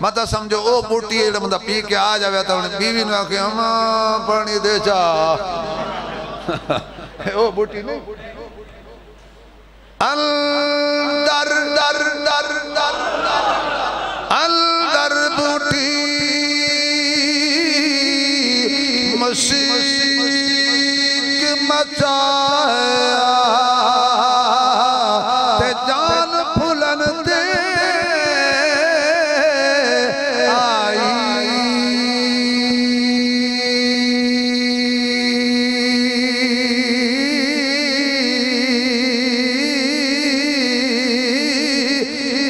مطلب سمجھو او بوٹی ہے مطلب پی کے آ جاوے تو بیوی نے آکے ہماں پانی دے چاہ او بوٹی نہیں اندر در در در اندر بوٹی مشیق مچایا تے جان پھلن دے آئی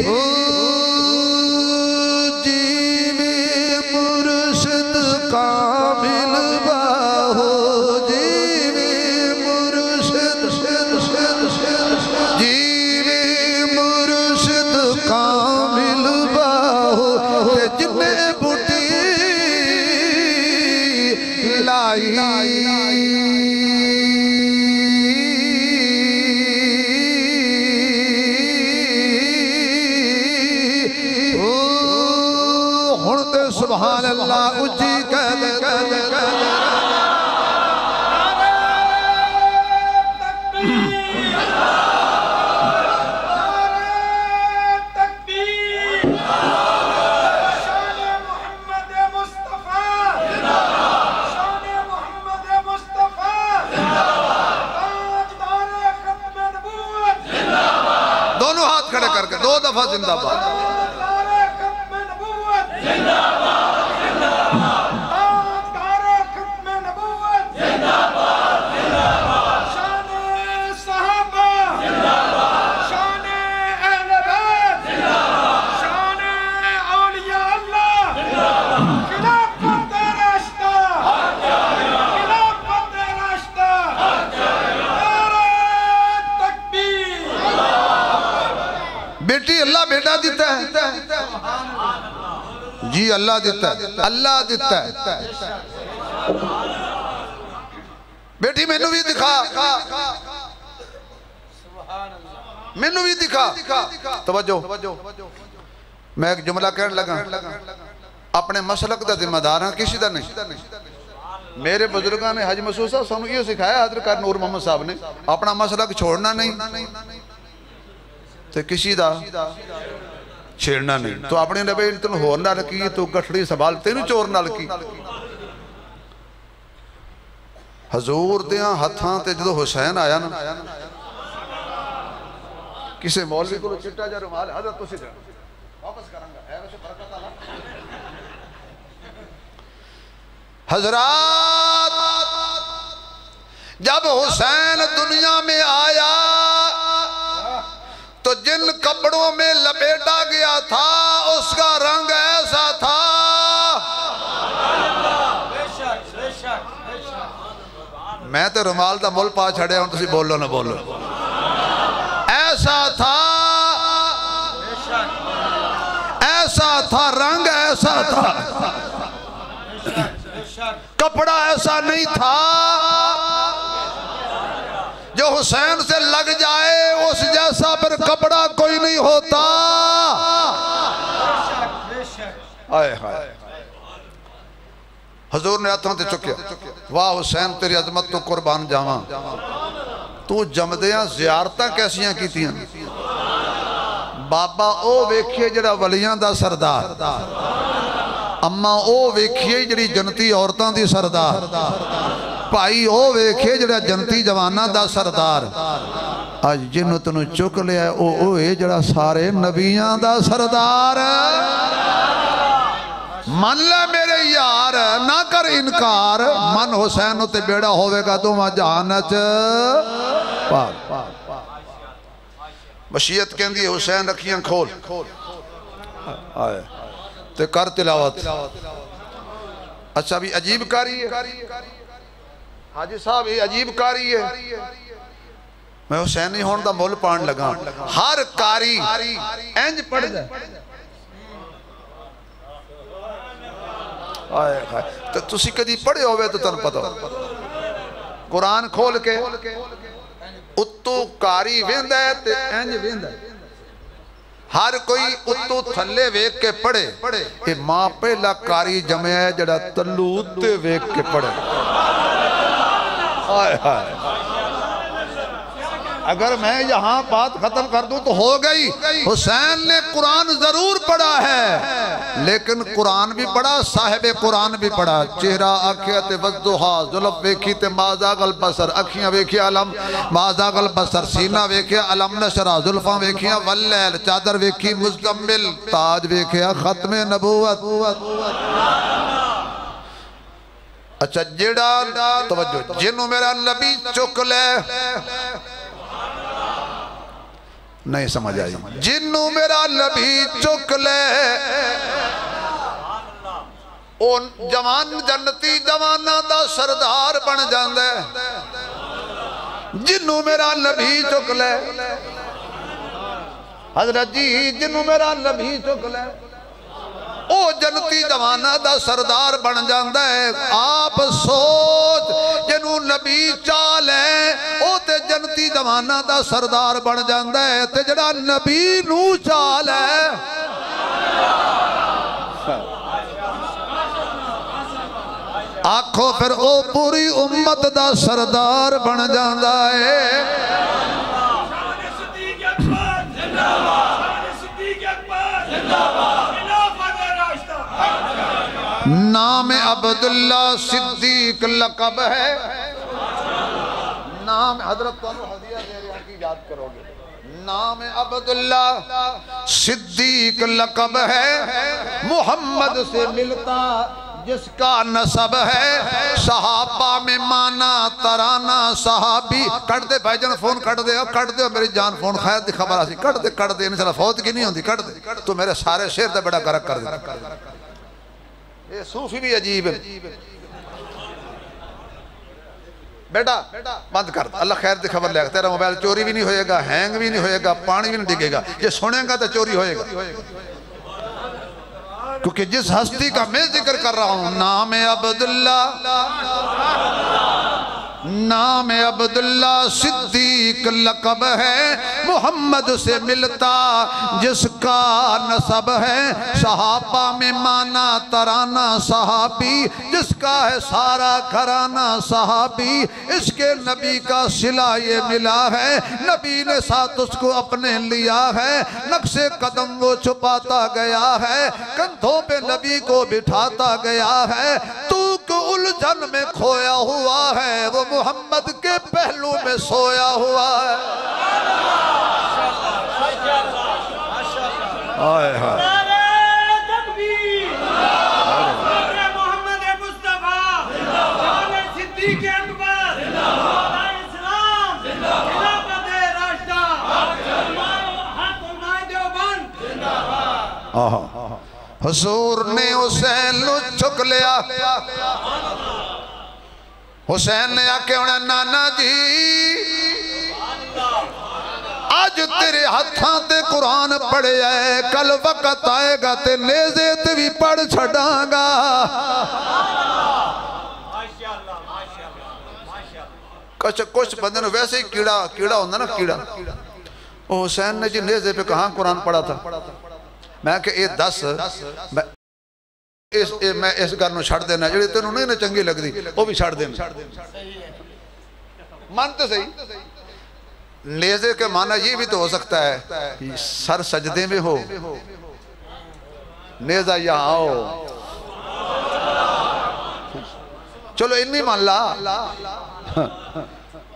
او جیو مرشد کامل باہو سبحان اللہ اجی کہتے دونوں ہاتھ کھڑے کر کے 2 دفعہ زندہ باد بیٹی اللہ بیٹا دیتا ہے جی اللہ دیتا ہے اللہ دیتا ہے بیٹی میں نے بھی دکھا مینوں بھی دکھا توجہ میں ایک جملہ کہنے لگا اپنے مسلک دا ذمہ دار ہیں کسی دا نہیں میرے بزرگاں نے حج مسعود صاحب سانوں یہ سکھایا حضرت کار نور محمد صاحب نے اپنا مسلک چھوڑنا نہیں تو کسی دا چھیڑنا نہیں تو اپنے نبی تن ہور نال کی تو گٹھڑی سنبھال تینوں چور نال کی حضور دیاں ہتھاں تے جدو حسین آیا نا کسے مولوی کو چٹا جا رومال حضرت تسی دے واپس کرانگا ہے ویسے برکت اللہ حضرات جب حسین دنیا میں آیا تو جن کپڑوں میں لپیٹا گیا تھا اس کا رنگ ایسا تھا میں تو رومال دا مول پا چھڑے ہوں تسی بولو نہ بولو ایسا تھا رنگ ایسا تھا کپڑا ایسا نہیں تھا جو حسین سے لگ جائے اس جیسا پر کپڑا کوئی نہیں ہوتا آئے ہائے حضور نے ہاتھوں تے چکیا واہ حسین تیری عظمت تو قربان جاواں تو جمدیاں زیارتاں کیسیاں کیتیاں بابا او ویکھئے جڑا ولیاں دا سردار اما او ویکھئے جڑی جنتی عورتاں دی سردار بھائی او ویکھئے جڑا جنتی جوانہ دا سردار آج جنہوں تنہوں چک لیا ہے او اے جڑا سارے نبیاں دا سردار من لے میرے یار نہ کر انکار من حسین تے بیڑا ہوئے گا تو ماں جہانت پاک مشیت کہندی ہے حسین رکھیاں کھول آئے تے کر تلاوت اچھا بھی عجیب کاری ہے حاجی صاحب یہ عجیب کاری ہے میں حسینی ہون دا مول پان لگا ہر کاری اینج پڑھ دے آئے خواہ تو تسی کدی پڑھے ہوئے تو تن پتا قرآن کھول کے اتو کاری ویند ہے تے اینج ویند ہے ہر کوئی اتو تھلے ویک کے پڑھے اے ماں پہلا کاری جمع ہے جڑا تلو اتے ویک کے پڑھے آئے آئے اگر میں یہاں بات ختم کر دوں تو ہو گئی حسین نے قرآن ضرور پڑھا ہے لیکن قرآن بھی پڑھا صاحب قرآن بھی پڑھا چہرہ آنکھیں وضدہا ظلف ویکھی تے مازاغ البصر اکھیاں ویکھی علم مازاغ البصر سینہ ویکھی علم نشرہ ظلفاں ویکھی واللیل چادر ویکھی مزدمل تاج ویکھی ختم نبوت اچھا جڑا توجہ جنہوں میرا نبی چک لے نہیں سمجھ آئی جنہوں میرا نبی چک لے اون جوان جنتی جوانہ دا سردار بن جاندے جنہوں میرا نبی چک لے حضرت جی جنہوں میرا نبی چک لے او جنتی جوانہ دا سردار بن جاندہ ہے آپ سوچ جنہوں نبی چالے او تے جنتی جوانہ دا سردار بن جاندہ ہے تے جڑا نبی نو چالے آنکھوں پھر او پوری امت دا سردار بن جاندہ ہے نام عبداللہ صدیق لقب ہے نام حضرت تو حدیعہ دے رہا کی یاد کرو گے نام عبداللہ صدیق لقب ہے محمد سے ملتا جس کا نسب ہے صحابہ میں مانا ترانہ صحابی کٹ دے بھائی جان فون کٹ دے میری جان فون خیر دی خبر آسی کٹ دے انشاءاللہ فوت کی نہیں ہوندی کٹ دے تو میرے سارے شیر دے بڑا گرک کر دے یہ صوفی بھی عجیب ہے بیٹا بند کر اللہ خیر دی خبر لے گا تیرا موبائل چوری بھی نہیں ہوئے گا ہینگ بھی نہیں ہوئے گا پانی بھی نہیں ڈگے گا یہ سنیں گا تو چوری ہوئے گا کیونکہ جس ہستی کا میں ذکر کر رہا ہوں نام عبداللہ نام عبداللہ صدیق لقب ہے محمد سے ملتا جس کا نسب ہے صحابہ میں مانا ترانہ صحابی جس کا ہے سارا گھرانہ صحابی اس کے نبی کا صلہ یہ ملا ہے نبی نے ساتھ اس کو اپنے لیا ہے نقش قدم وہ چھپاتا گیا ہے کندھوں پہ نبی کو بٹھاتا گیا ہے تو کو الجھن میں کھویا ہوا ہے وہ محمد کے پہلو میں سویا ہوا ہے آئے ہاں محمد مصطفیٰ صدیق اکبر اسلام خلافت راشدہ حق المائے دیوبند حضور نے حسین نو چک لیا حسین نے آکے انہیں نانا جی آج تیرے ہتھاں تے قرآن پڑھے آئے کل وقت آئے گا تے نیزے تے بھی پڑھ چھڑاں گا کچھ بندے نے ویسے ہی کیڑا ہوندہ نا کیڑا حسین نے جی نیزے پہ کہاں قرآن پڑھا تھا میں کہ اے دس میں اس گھر نو چھڑ دینا جڑے تینوں نہیں چنگی لگ دی وہ بھی چھڑ دینا مانتے صحیح نیزے کے معنی یہ بھی تو ہو سکتا ہے سر سجدے میں ہو نیزہ یہاں ہو چلو انی مان لا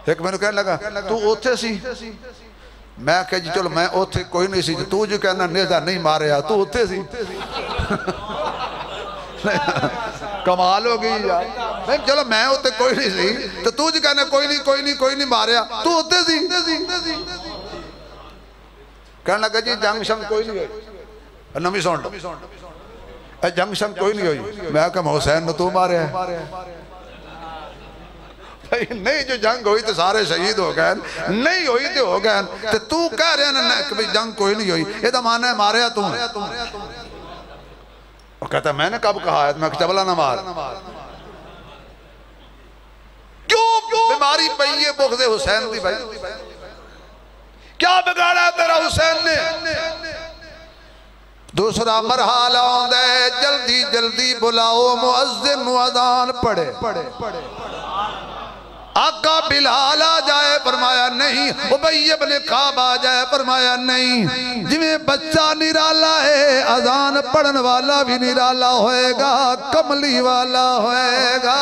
ایک میں نے کہنے لگا تو اوتھے سی میں کہا جی چلو میں اوتھے کوئی نہیں سی تو جو کہنا نیزہ نہیں ماریا تو اوتھے سی کمال ہو گئی یار چلو میں ہوتے کوئی نہیں سی تو جو کہنا کوئی نہیں ماریا تو ہوتے سی کہنے لگا جی جنگ شنگ کوئی نہیں ہوئی نمی سونڈ جنگ شنگ کوئی نہیں ہوئی میں کہا حسین نے تو ماریا ہے نہیں جو جنگ ہوئی تو سارے شہید ہو گئے نہیں ہوئی تو ہو گئے تو کہہ رہے ہیں کہ جنگ کوئی نہیں ہوئی یہ تو مانا ہے ماریا تو وہ کہتا ہے میں نے کب کہا ہے میں چبلا نہ مار کیوں بیماری پئی ہے بغض حسین دی بھائی کیا بگاڑا تیرا حسین نے دوسرا مرحلہ ہوندہ ہے جلدی جلدی بلاؤ مؤذن و اذان پڑھے آقا بلال آ جائے فرمایا نہیں ابی ابن کعب آ جائے فرمایا نہیں جویں بچہ نرالا ہے اذان پڑھن والا بھی نرالا ہوئے گا کملی والا ہوئے گا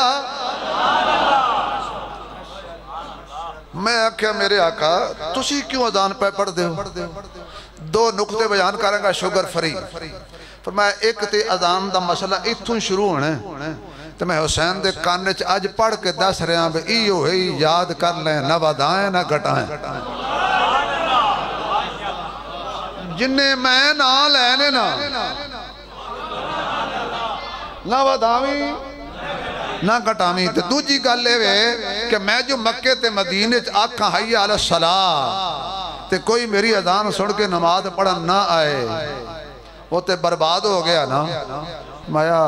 میں آکھیا میرے آقا تسی کیوں اذان پہ پڑھ دے ہو دو نقطے بیان کریں گا شوگر فری فرمایا ایک تے اذان دا مسئلہ اتھوں شروع ہونا ہے تو میں حسین دے کانے چ آج پڑھ کے دس رہے ہیں ایو ہی یاد کر لیں نہ ودائیں نہ گھٹائیں جنہیں میں نہ لینے نہ ودائیں نہ گھٹائیں تو دوجی گل ہے کہ میں جو مکے تے مدینے چ آکھاں حی علی الصلاۃ تے کوئی میری اذان سن کے نماز پڑھن نہ آئے وہ تے برباد ہو گیا نا مایا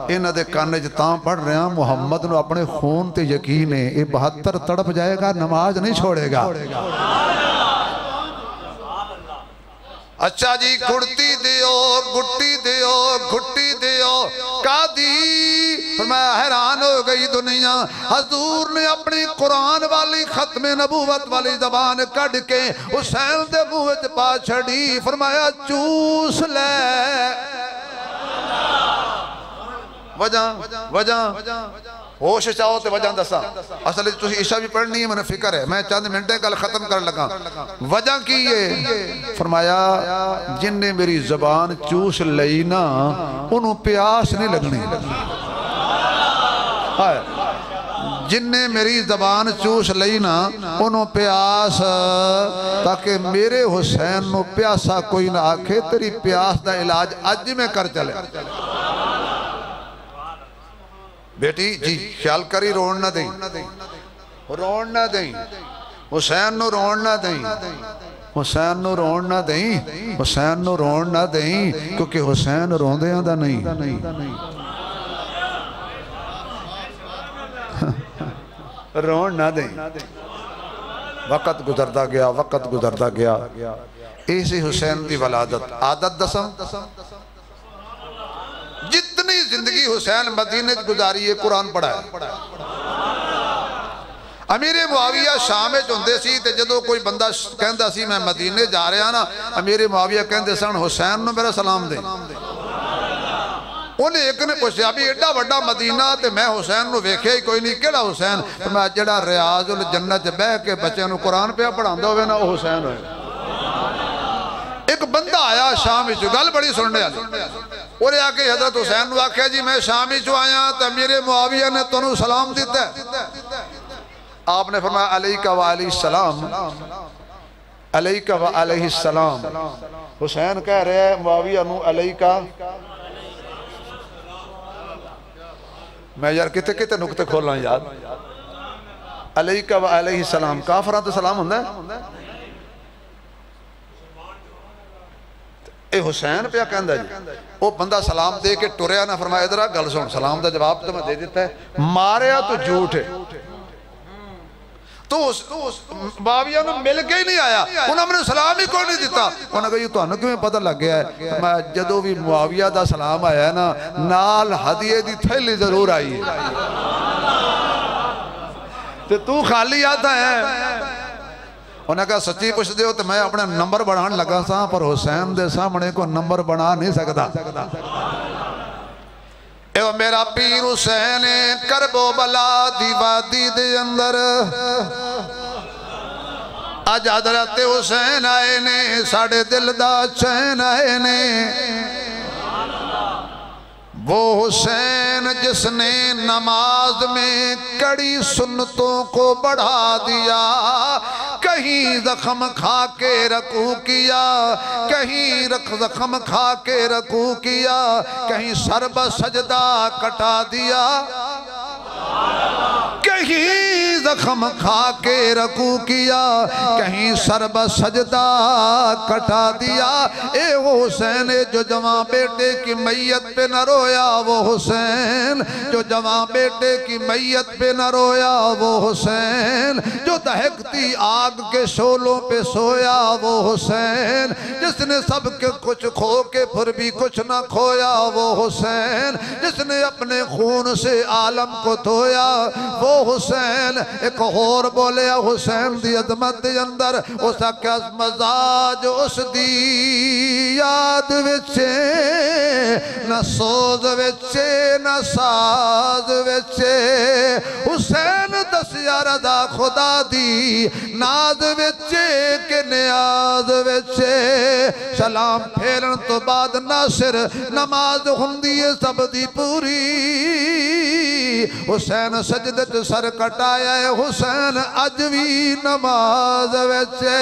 انہ دے کانے جتاں پڑھ رہے ہیں محمد نے اپنے خون تے یقین ہے یہ 72 تڑپ جائے گا نماز نہیں چھوڑے گا اچھا جی گھڑتی دیو گھٹی دیو گھٹی دیو قادی فرمایا حیران ہو گئی دنیا حضور نے اپنی قرآن والی ختم نبوت والی زبان کڑ کے حسین دے منہ پا چھڑی فرمایا چوس لے وجہ ہوش چاہو تے وجہ دسا اصل تسی عشاء بھی پڑھنی ہے میں فکر ہے میں چاند منٹے کل ختم کر لگا وجہ کی ہے فرمایا جن نے میری زبان چوس لئی نا انہوں پیاس نہیں لگنی جن نے میری زبان چوس لئی نا انہوں پیاس تاکہ میرے حسین نو پیاسا کوئی نہ آکھے تیری پیاس دا علاج اج میں کر چلے بیٹی جی خیال کری روڑ نہ دیں روڑ نہ دیں حسین نو روڑ نہ دیں حسین نو روڑ نہ دیں حسین نو روڑ نہ دیں کیونکہ حسین روندے ہیں دا نہیں رون نہ دیں وقت گزرتا گیا وقت گزرتا گیا اسی حسین دی ولادت عادت دسم جتنی زندگی حسین مدینہ گزاری ہے قرآن پڑھا ہے امیر معاویہ شام ہوندے سی تے جدو کوئی بندہ کہندا سی میں مدینے جا رہا نا امیر معاویہ کہندے سن حسین نو میرا سلام دیں انہیں ایک نے پوچھا بھی ایڈا وڈا مدینہ تے میں حسین نو ویکھے ہی کوئی نہیں کیڑا حسین تو میں جڑا ریاض الجنت بہ کے بچے نو قرآن پہ پڑھاندا ہوئے نا وہ حسین ہوئے ایک بندہ آیا شام وچ گل بڑی سننے والی اور آ کے حضرت حسین نو آکھیا جی میں شام وچ آیا تے امیر معاویہ نے تانوں سلام دیتا ہے آپ نے فرمایا علیکہ و علیہ السلام علیکہ و علیہ السلام حسین کہہ رہے ہیں معاویہ نو علیکہ میں یار کتے نکتے کھولنا یاد علیکہ و علیہ السلام کافران تو سلام ہوندہ ہے اے حسین پہ کہندہ جی وہ بندہ سلام دے کے ٹوریا نہ فرمایا ادھرا گل سن سلام دا جواب تو میں دے دیتا ہے ماریا تو جھوٹ ہے تو معاویہ نے مل کے ہی نہیں آیا انہوں نے سلام ہی کوئی نہیں دیتا انہوں نے کہا یہ تو انہوں کیوں پتہ لگ گیا ہے میں جدو بھی معاویہ دا سلام آیا ہے نا نال ہدیے دی تھیلی ضرور آئی ہے تو خالی آتا ہے انہوں نے کہا سچی پوچھ دے ہو تو میں اپنے نمبر بڑھان لگا سا پر حسین دے سامنے کو نمبر بڑھا نہیں سکتا اے میرا پیر حسین کرب و بلا دی وادی دے اندر آج حضرت حسین آئے نے ساڑھے دل دا چین آئے نے وہ حسین جس نے نماز میں کڑی سنتوں کو بڑھا دیا کہیں زخم کھا کے رکوع کیا کہیں زخم کھا کے رکوع کیا کہیں سر بسجدہ کٹا دیا کہیں زخم کھا کے رکوع کیا کہیں سر بسجدہ کٹا دیا اے وہ حسین جو جوان بیٹے کی میت پہ نہ رویا وہ حسین جو جوان بیٹے کی میت پہ نہ رویا وہ حسین جو دہکتی آگ کے شولوں پہ سویا وہ حسین جس نے سب کے کچھ کھو کے پھر بھی کچھ نہ کھویا وہ حسین جس نے اپنے خون سے عالم کو دھویا وہ حسین ایک اور بولے حسین دی عظمت دے اندر اس کا مزاج اس دی یاد وچے نہ سوز وچے نہ ساز وچے حسین دسیا رضا خدا دی ناز وچے کہ نیاز وچے سلام پھیرن تو بعد ناصر نماز ہندی سب دی پوری حسین سجدت سر کٹایا ہے حسین اجوی نماز ویچے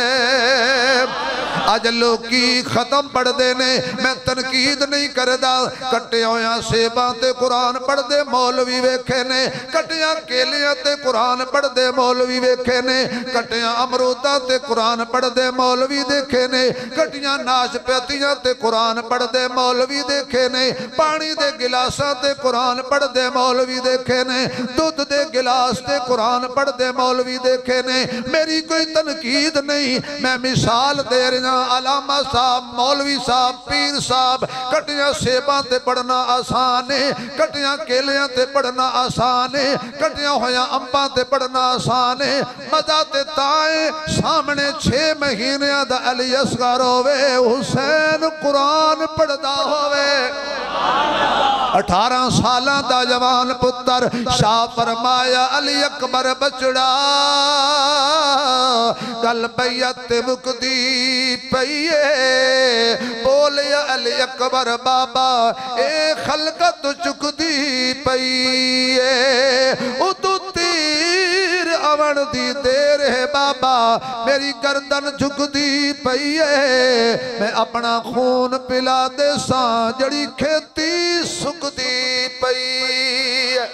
آج لوکی ختم پڑھ دینے میں تنقید نہیں کردہ کٹے ہویا سیباں تے قرآن پڑھ دے مولوی ویکھے نے کٹیاں کیلیاں تے قرآن پڑھ دے مولوی ویکھے نے کٹیاں امروداں تے قرآن پڑھ دے مولوی دیکھے نے کٹیاں ناش پیتیاں تے قرآن پڑھ دے مولوی دیکھے نے پانی دے گلاساں تے قرآن پڑھ دے مولوی دیکھے نے دودھ دے گلاس تے قرآن پڑھ دے مولوی دیکھے نے میری کوئی تنقید نہیں میں مثال دے رہا علامہ صاحب مولوی صاحب پیر صاحب کٹیاں سیباں تے پڑھنا آسان ہے کٹیاں کیلیاں تے پڑھنا آسان ہے کٹیاں ہویاں امباں تے پڑھنا آسان ہے مزہ تے تائیں سامنے 6 مہینے دا علی اصغر ہوئے حسین قرآن پڑھدا ہوئے 18 سالاں دا جوان پتر شاہ فرمایا علی اکبر بچڑا کل بیعت مکدی پئیے بولیا علی اکبر بابا اے خلقت چکدی پئیے او تو تیر اوڑ دی دیر ہے بابا میری گردن جھکدی پئیے میں اپنا خون پلا دے ساں جڑی کھیتی سکدی پئیے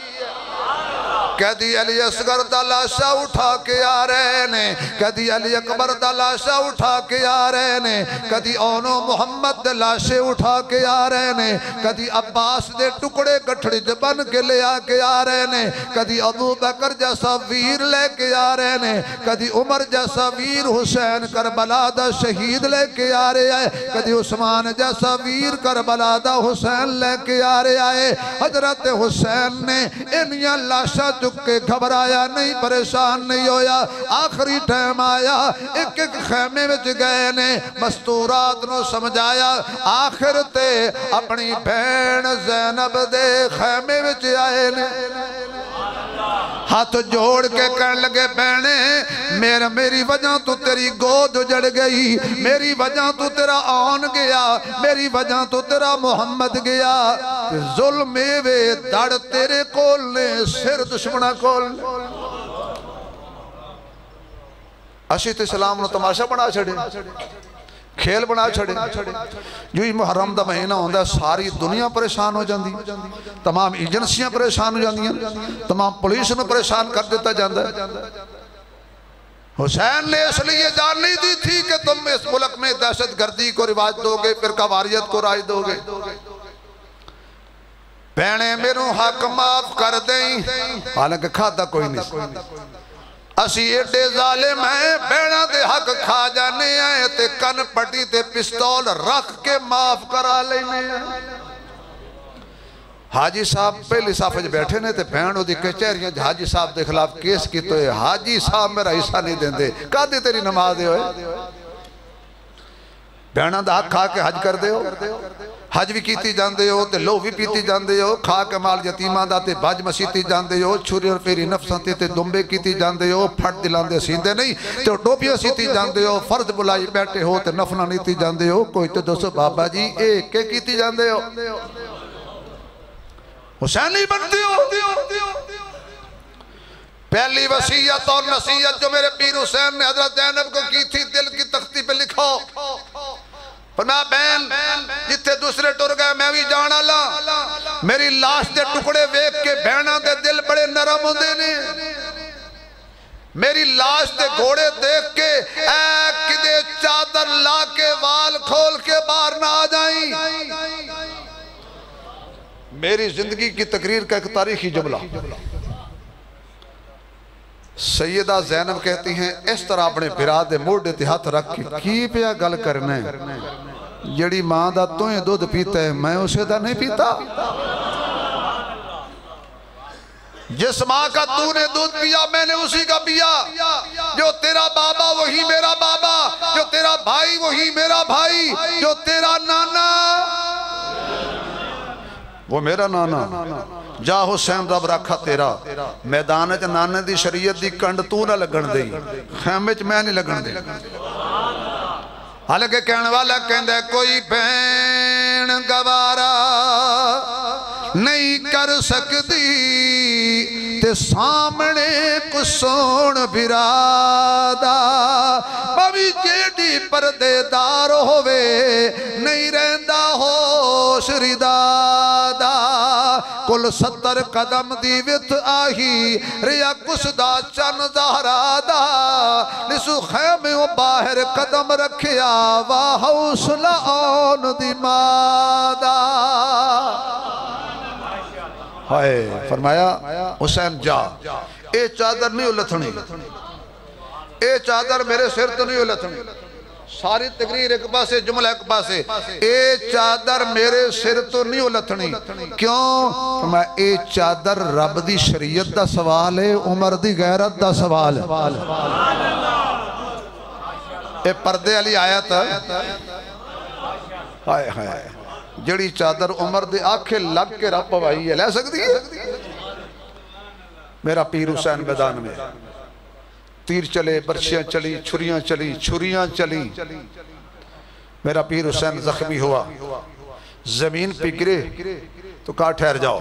کدی علی اصغر دا لاشا اٹھا کے آ رہے نے، کدی علی اکبر دا لاشا اٹھا کے آ رہے نے، کدی اونو محمد دے لاشے اٹھا کے آ رہے نے، کدی عباس دے ٹکڑے گٹھڑی جبن کے لے آ کے آ رہے نے، کدی ابو بکر جیسا ویر لے کے آ رہے نے، کدی عمر جیسا ویر حسین کربلا دا شہید لے کے آ رہے آئے، کدی عثمان جیسا ویر کربلا دا حسین لے کے آ رہے آئے۔ حضرت حسین نے انیاں لاشا چک کے گھبرایا نہیں، پریشان نہیں ہویا۔ آخری ٹائم آیا، ایک ایک خیمے میں گئے نے، مستورات نو سمجھایا، آخر تے اپنی بہن زینب دے خیمے میں آئے نے، ہاتھ جوڑ کے کہنے لگے بہنے میری وجہ تو تیری گود جڑ گئی، میری وجہ تو تیرا آن گیا، میری وجہ تو تیرا محمد گیا، ظلم وے دڑ تیرے کول نے سر دشمنہ کول نے۔ اشیت اسلام نے تماشا بنا چھڑے، کھیل بنا چھڑے، جو ہی محرم دا مہینہ ہوندہ ساری دنیا پریشان ہو جاندی، تمام ایجنسیاں پریشان ہو جاندیاں، تمام پولیس میں پریشان کر دیتا جاندہ ہے۔ حسین نے اس لیے جان نہیں دی تھی کہ تم اس ملک میں دہشت گردی کو رواج دو گے، فرقہ واریت کو رائج دو گے۔ بہنے میروں حق معاف کر دیں، حالانکہ کھاتا کوئی نہیں، اسی ایڈے ظالم ہیں، بہنہ دے حق کھا جانے آئے تے کن پٹی تے پستول رکھ کے معاف کرا لینے آئے۔ حاجی صاحب پہلی صافج بیٹھے نے تے بہنوں دی کچہریاں حاجی صاحب دے خلاف کیس کی تو ہے، حاجی صاحب میرا حصہ نہیں دیں دے، کہا دے تیری نماز دے ہوئے، بہنہ دا حق کھا کے حج کر دے ہو، حج بھی کیتی جاندے ہو تے لو بھی پیتی جاندے ہو، کھا کے مال یتیمان دا تے بھاج مسیتی جاندے ہو، چھری اور پیری نفساں تے دمبے کیتی جاندے ہو، پھٹ دلاندے سیندے نہیں تے ٹوپیاں سیتی جاندے ہو، فرد بلائی بیٹھے ہو تے نفلہ نیتی جاندے ہو، کوئی تے دوستو بابا جی ایک کے کیتی جاندے ہو، حسین نہیں بنتے ہو۔ پہلی وصیت اور نصیحت جو میرے پیر حسین نے حضرت زینب کو کی تھی دل کی تختی پہ لکھو، فرمایا بہن جتھے دوسرے ٹر گئے میں بھی جانا لا، میری لاش دے ٹکڑے ویک کے بہنہ دے دل بڑے نرم ہوندے نے، میری لاش دے گھوڑے دیکھ کے اے کدے چادر لا کے وال کھول کے باہر نہ آ جائیں۔ میری زندگی کی تقریر کا ایک تاریخی جملہ، سیدہ زینب کہتی ہیں اس طرح اپنے براد موڑے تے ہاتھ رکھ کے کی پیا گل کرنے، جڑی ماں دا توہیں دودھ پیتا ہے میں اسے دا نہیں پیتا، جس ماں کا تو نے دودھ پیا میں نے اسی کا پیا، جو تیرا بابا وہی میرا بابا، جو تیرا بھائی وہی میرا بھائی، جو تیرا نانا وہ میرا نانا، جا حسین رب رکھا تیرا، میدانچ نانے دی شریعت دی کنڈ تو نہ لگن دیں، خیمچ میں نہیں لگن دیں۔ حالانکہ کہنے والا کہندہ کوئی بین گوارا نہیں کر سکتی تے سامنے کو سون بھرادا، بھاوی جیڑی پردے دار ہوئے نہیں رہندہ ہوش ردادا، کل 70 قدم دی ویت آہی ریا کسدا چن زہرادا، نسو خیمے و باہر قدم رکھیا واہ حوصلہ آن دی مادا۔ ہائے فرمایا حسین جا، اے چادر نہیں التھنی، اے چادر میرے سر تو نہیں التھنی، ساری تقریر ایک پاسے جملہ ایک پاسے، اے چادر میرے سر تو نہیں التھنی، کیوں؟ فرمایا اے چادر رب دی شریعت دا سوال ہے، عمر دی غیرت دا سوال ہے۔ اے پردے علی آیت ہائے ہائے جڑی چادر عمر دے آنکھیں لگ کے رب پوائی ہے لے سکتی ہے؟ میرا پیر حسین میدان میں تیر چلے، برچیاں چلی، چھریاں چلی، میرا پیر حسین زخمی ہوا، زمین پہ گرے تو کہا ٹھہر جاؤ،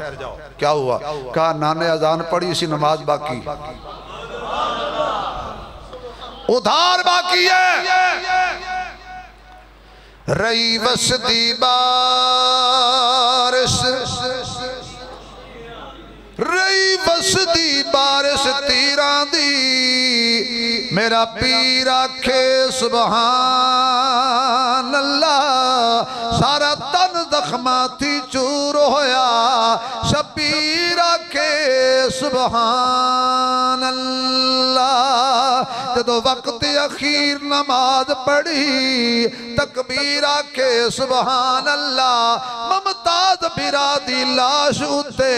کیا ہوا؟ کہا نانے اذان پڑھی اسی نماز باقی، ادھار باقی ہے، رئی وسدی بارش، رئی وسدی بارش میرا پیر آکھے سبحان اللہ سارا تن زخماتی چور ہویا شبیر آکھے سبحان اللہ جدو وقت اخیر نماز پڑھی تکبیر آکھے سبحان اللہ ممتاز برادی لاش اتے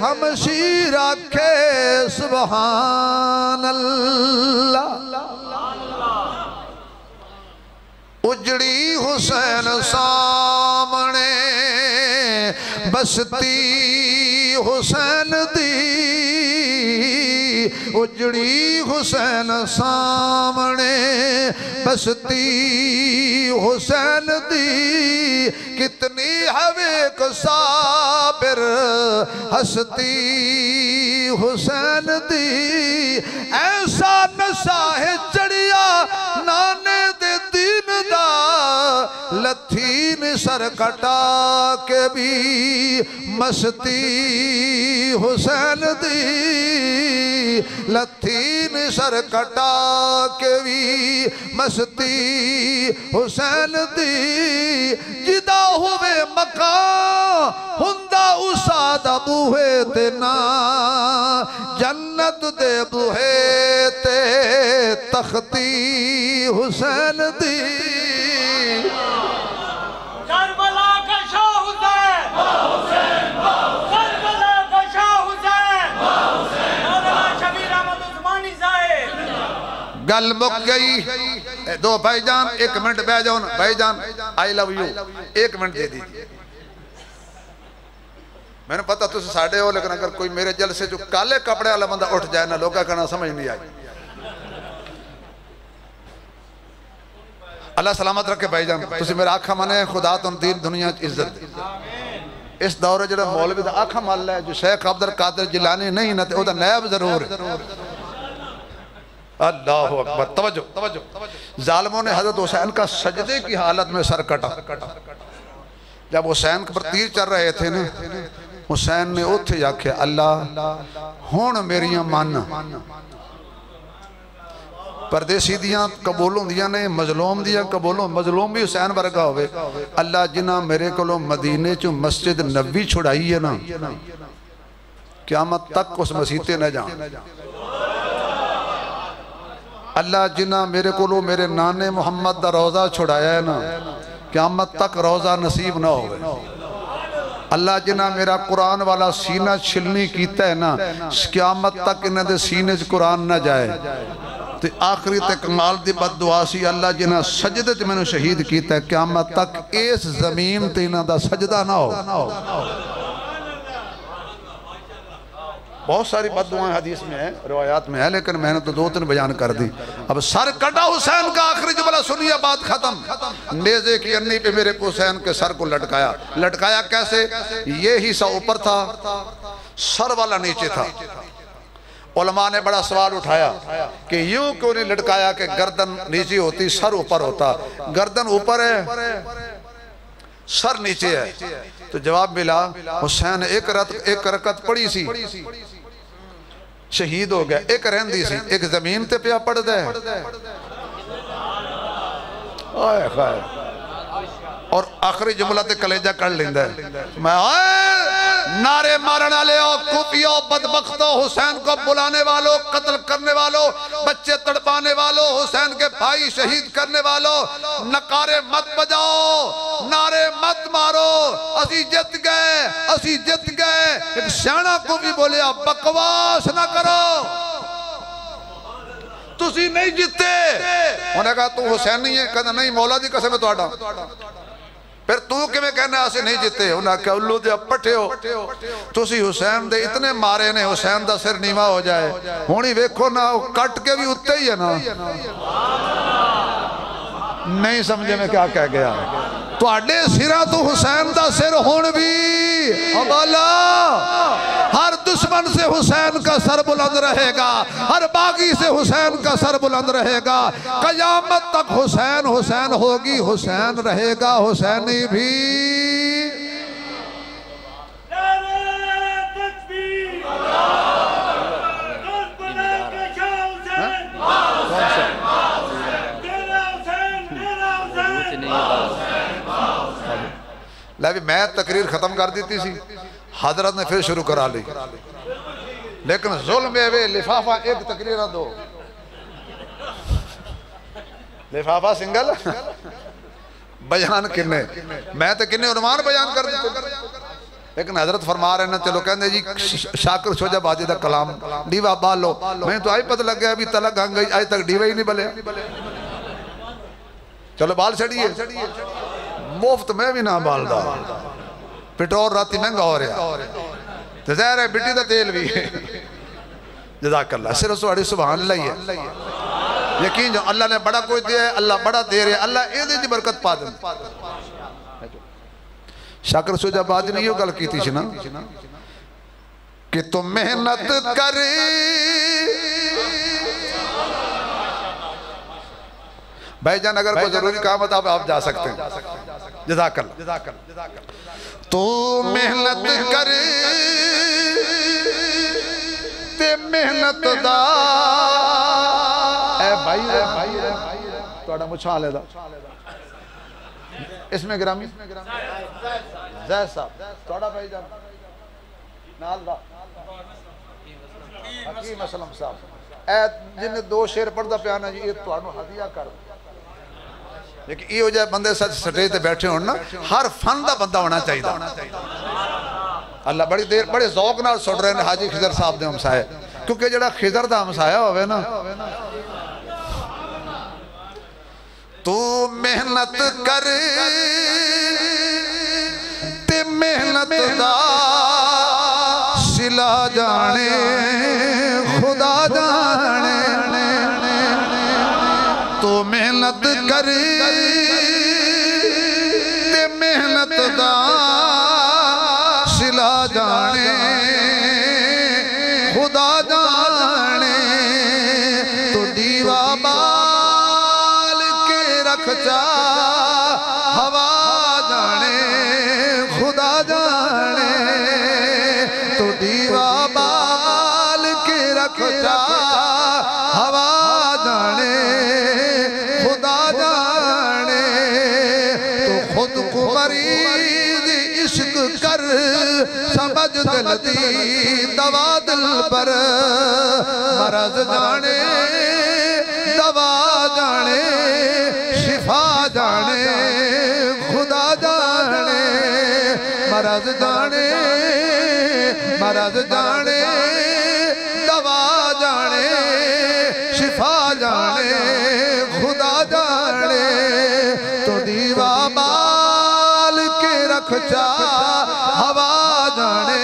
ہمشیر آکھے سبحان اللہ اجڑی حسین سامنے بستی حسین دی اجڑی حسین سامنے بستی حسین دی کتنی حویق صابر ہستی حسین دی ایسا نشہ ہے چڑیا نانے دے دین دا لتھین سر کٹا کے بھی مستی حسین دی لتھین سر کٹا کے بھی مستی حسین دی جدا ہوئے مکان ہندہ اسادہ بوہے تینا جنت دے بوہے تے تختی حسین دی کربلا کا شاہ حسین کربلا کا شاہ حسین مولانا شبیر احمد عثمانی صاحب گل مک گئی دو بھائی جان ایک منٹ بہ جاؤ بھائی جان آئی لو یو ایک منٹ دے دیجئے میں نے پتا تُسے ساڑھے ہو لیکن اگر کوئی میرے جل سے جو کالے کپڑے والا بندہ اٹھ جائے نا لوگا کرنا سمجھ نہیں آئی اللہ سلامت رکھے بھائی جان تُسے میرا آنکھا مانے خدا تن دین دنیا عزت دے اس دور جڑا مولوی دا آنکھا مال ہے جو شیخ عبدالقادر جیلانی نہیں نہ او دا نیب ضرور ہے اللہ اکبر توجہ ظالموں نے حضرت حسین کا سجدے کی حالت میں سر کٹا جب حسین پر تیر چل رہے تھے نا حسین نے اوتھے جاکے اللہ ہون میریاں مانا پردیسی دیاں قبولوں دیاں نے مظلوم دیاں قبولوں مظلوم بھی حسین برگا ہوئے اللہ جنہ میرے کلو مدینے چو مسجد نبی چھڑائی ہے نا قیامت تک اس مسیحتے نہ جائیں اللہ جنہ میرے کلو میرے نانے محمد دا روزہ چھڑایا ہے نا قیامت تک روزہ نصیب نہ ہوئے اللہ جنہ میرا قرآن والا سینہ چھلنی کیتا ہے نا قیامت تک انہیں دے سینے سے قرآن نہ جائے تو آخری تک مال دی بد دعا سی اللہ جنہ سجدے میں نے شہید کیتا ہے قیامت تک اس زمین تے انہیں دا سجدہ نہ ہو بہت ساری بد دعائیں حدیث میں ہیں روایات میں ہیں لیکن میں نے تو دو تین بیان کر دی اب سر کٹا حسین کا آخری جملہ سنیے بات ختم نیزے کی انی پہ میرے حسین کے سر کو لٹکایا کیسے یہ حصہ اوپر تھا سر والا نیچے تھا علماء نے بڑا سوال اٹھایا کہ یوں کیوں نہیں لٹکایا کہ گردن نیچے ہوتی سر اوپر ہوتا گردن اوپر ہے سر نیچے ہے تو جواب ملا حسین ایک رکعت پڑی سی شہید ہو گیا ایک رہندی سی ایک زمین تے پیا پڑ دے آئے خواہ اور آخری جملہ تے کلیجہ کر لیندہ ہے میں نعرے مارنا لے او کفیو بدبختو حسین کو بلانے والو قتل کرنے والو بچے تڑپانے والو حسین کے بھائی شہید کرنے والو نکارے مت بجاؤ نعرے مت مارو اسی جت گئے ایک سیانہ کو بھی بولے بکواس نہ کرو تسی نہیں جتے انہوں نے کہا تو حسین نہیں ہے کہتا نہیں مولا دی قسم ہے تو آڈا پھر تو کیوں کہنا ہے اسے نہیں جتے انہوں نے کہا اللہ دیا پٹھے ہو تسی حسین دے اتنے مارے نے حسین دا سر نیمہ ہو جائے ہونی ویکھو نا کٹ کے بھی اتے ہی ہے نا نہیں سمجھے میں کیا کہہ گیا تو اڈے سرہ تو حسین دا سر ہون بھی اب اللہ ہر دشمن سے حسین کا سر بلند رہے گا ہر باغی سے حسین کا سر بلند رہے گا قیامت تک حسین ہوگی حسین رہے گا حسینی بھی تکبیر لے بھی میں تقریر ختم کر دیتی سی حضرت نے پھر شروع کرا لی لیکن ظلم ہے لفافہ ایک تقریر دو لفافہ سنگل بیان کنے میں تو کنے عنوان بیان کر دیتے لیکن حضرت فرما رہے ہیں چلو کہنے جی شاکر شوجہ باجی دا کلام ڈیوہ بالو میں تو آئی پتہ لگ گیا ابھی تلک ہنگ گئی آئی تک ڈیوہ ہی نہیں بلے چلو بال چھڑیے مفت میں بھی نہ بال دا پٹور راتی مہنگا ہو رہا تو ظاہر ہے بٹی دا تیل بھی جزاک اللہ صرف سوڑی سبحان اللہ ہے یقین جو اللہ نے بڑا کوئی دیا ہے اللہ بڑا دے رہے اللہ اے دے جی برکت پا دیں شاکر سوجہ باجی نے یہ گل کی تھی نا کہ تم محنت کر بھائی جان اگر کوئی ضروری کام ہے آپ جا سکتے ہیں جزاک اللہ تو محنت کر تے محنت دا اے بھائی توڑا مچھا لے دا اس میں گرامی زید صاحب توڑا بھائی جان نال دا حکیم اسلام صاحب اے جن دو شیر پڑھدا پیانا جی یہ توڑا ہدیہ کر لیکن یہ ہو جائے بندے سچ سٹیج تے بیٹھے ہونا ہر فن دا بندہ ہونا چاہیے اللہ بڑی دیر بڑے ذوق نال سڑ رہے ہیں حاجی خضر صاحب دے ہمسائے کیونکہ جڑا خضر دا ہمسایہ ہوئے نا تو محنت کر تے محنت دا سلا جانے خدا جانے تو محنت کر تے محنت دا سلا جانے خدا جانے تو دیوا بال کے رکھ جا ہوا جانے خدا جانے تو دیوا بال کے رکھ جا ہوا جانے خدا جانے تو خود کو مریض عشق کر سمجھ دل دی دوا دل پر مرض جانے دوا جانے شفا جانے خدا جانے مرض جانے دوا جانے شفا جانے خدا جانے تو دیوا بال کے رکھ جا ہوا جانے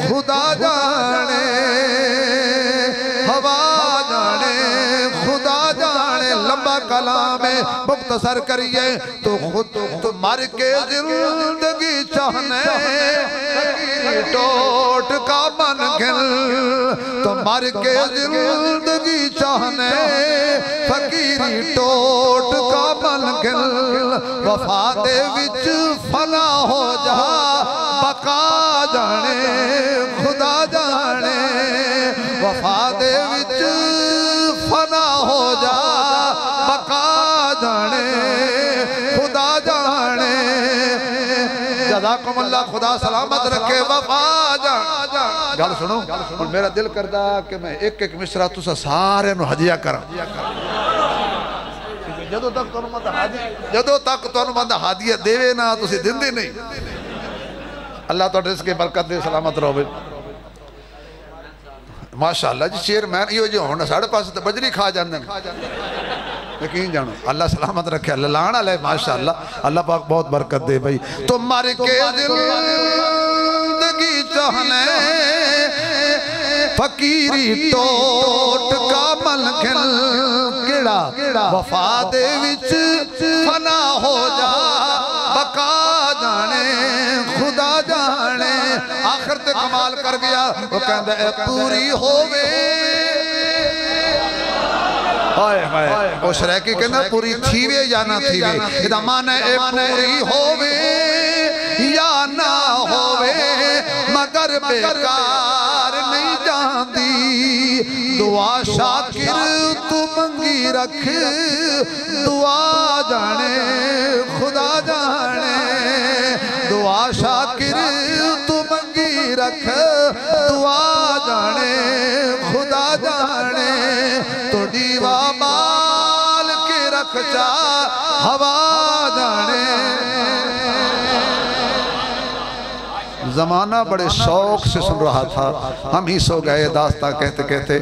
خدا جانے ہوا جانے خدا جانے لمبا کلام مختصر کریے تو خود مر کے زندگی چاہنے ٹوٹ کا بن گل تو مر کے زندگی چاہنے فقیری ٹوٹ کا بن گل وفا دے وچ فنا ہو جا بقا جانے خدا جانے وفا دے وچ فنا ہو جا بقا جانے خدا جانے جزاکم اللہ خدا سلامت رکھے وفا جانے گل سنو اور میرا دل کردہ کہ میں ایک ایک مصرع تسا سارے نو ہدیہ کرا جدو تک تو مند ہدیہ دیوے نا تسی دن دی نہیں اللہ تو رزق برکت دے سلامت رہو بھئی ماشاءاللہ جی چیئرمین یہ جو ہونا ساڑھے پاس تو بجری کھا جاندے یقین جانو اللہ سلامت رکھے اللہ لانا لے ماشاءاللہ اللہ پاک بہت برکت دے بھئی تو مر کے زندگی چاہنے فقیری ٹوٹ کا ملکن کڑا وفا دے وچ فنا ہو جا بقا جانے خدا جانے آخر تے کمال کر گیا وہ کہندہ اے پوری ہووے وہ شرعی کہندہ پوری تھیوے یا نہ تھیوے ادھا مانے اے پوری ہووے یا نہ ہووے مگر بیکار نہیں جاندی دعا شاکر تو منگی رکھ دعا جانے خدا جانے شاکر تو منگی رکھ دعا جانے خدا جانے تو دیوا مال کے رکھ چا ہوا جانے زمانہ بڑے شوق سے سن رہا تھا ہم ہی سو گئے داستان کہتے کہتے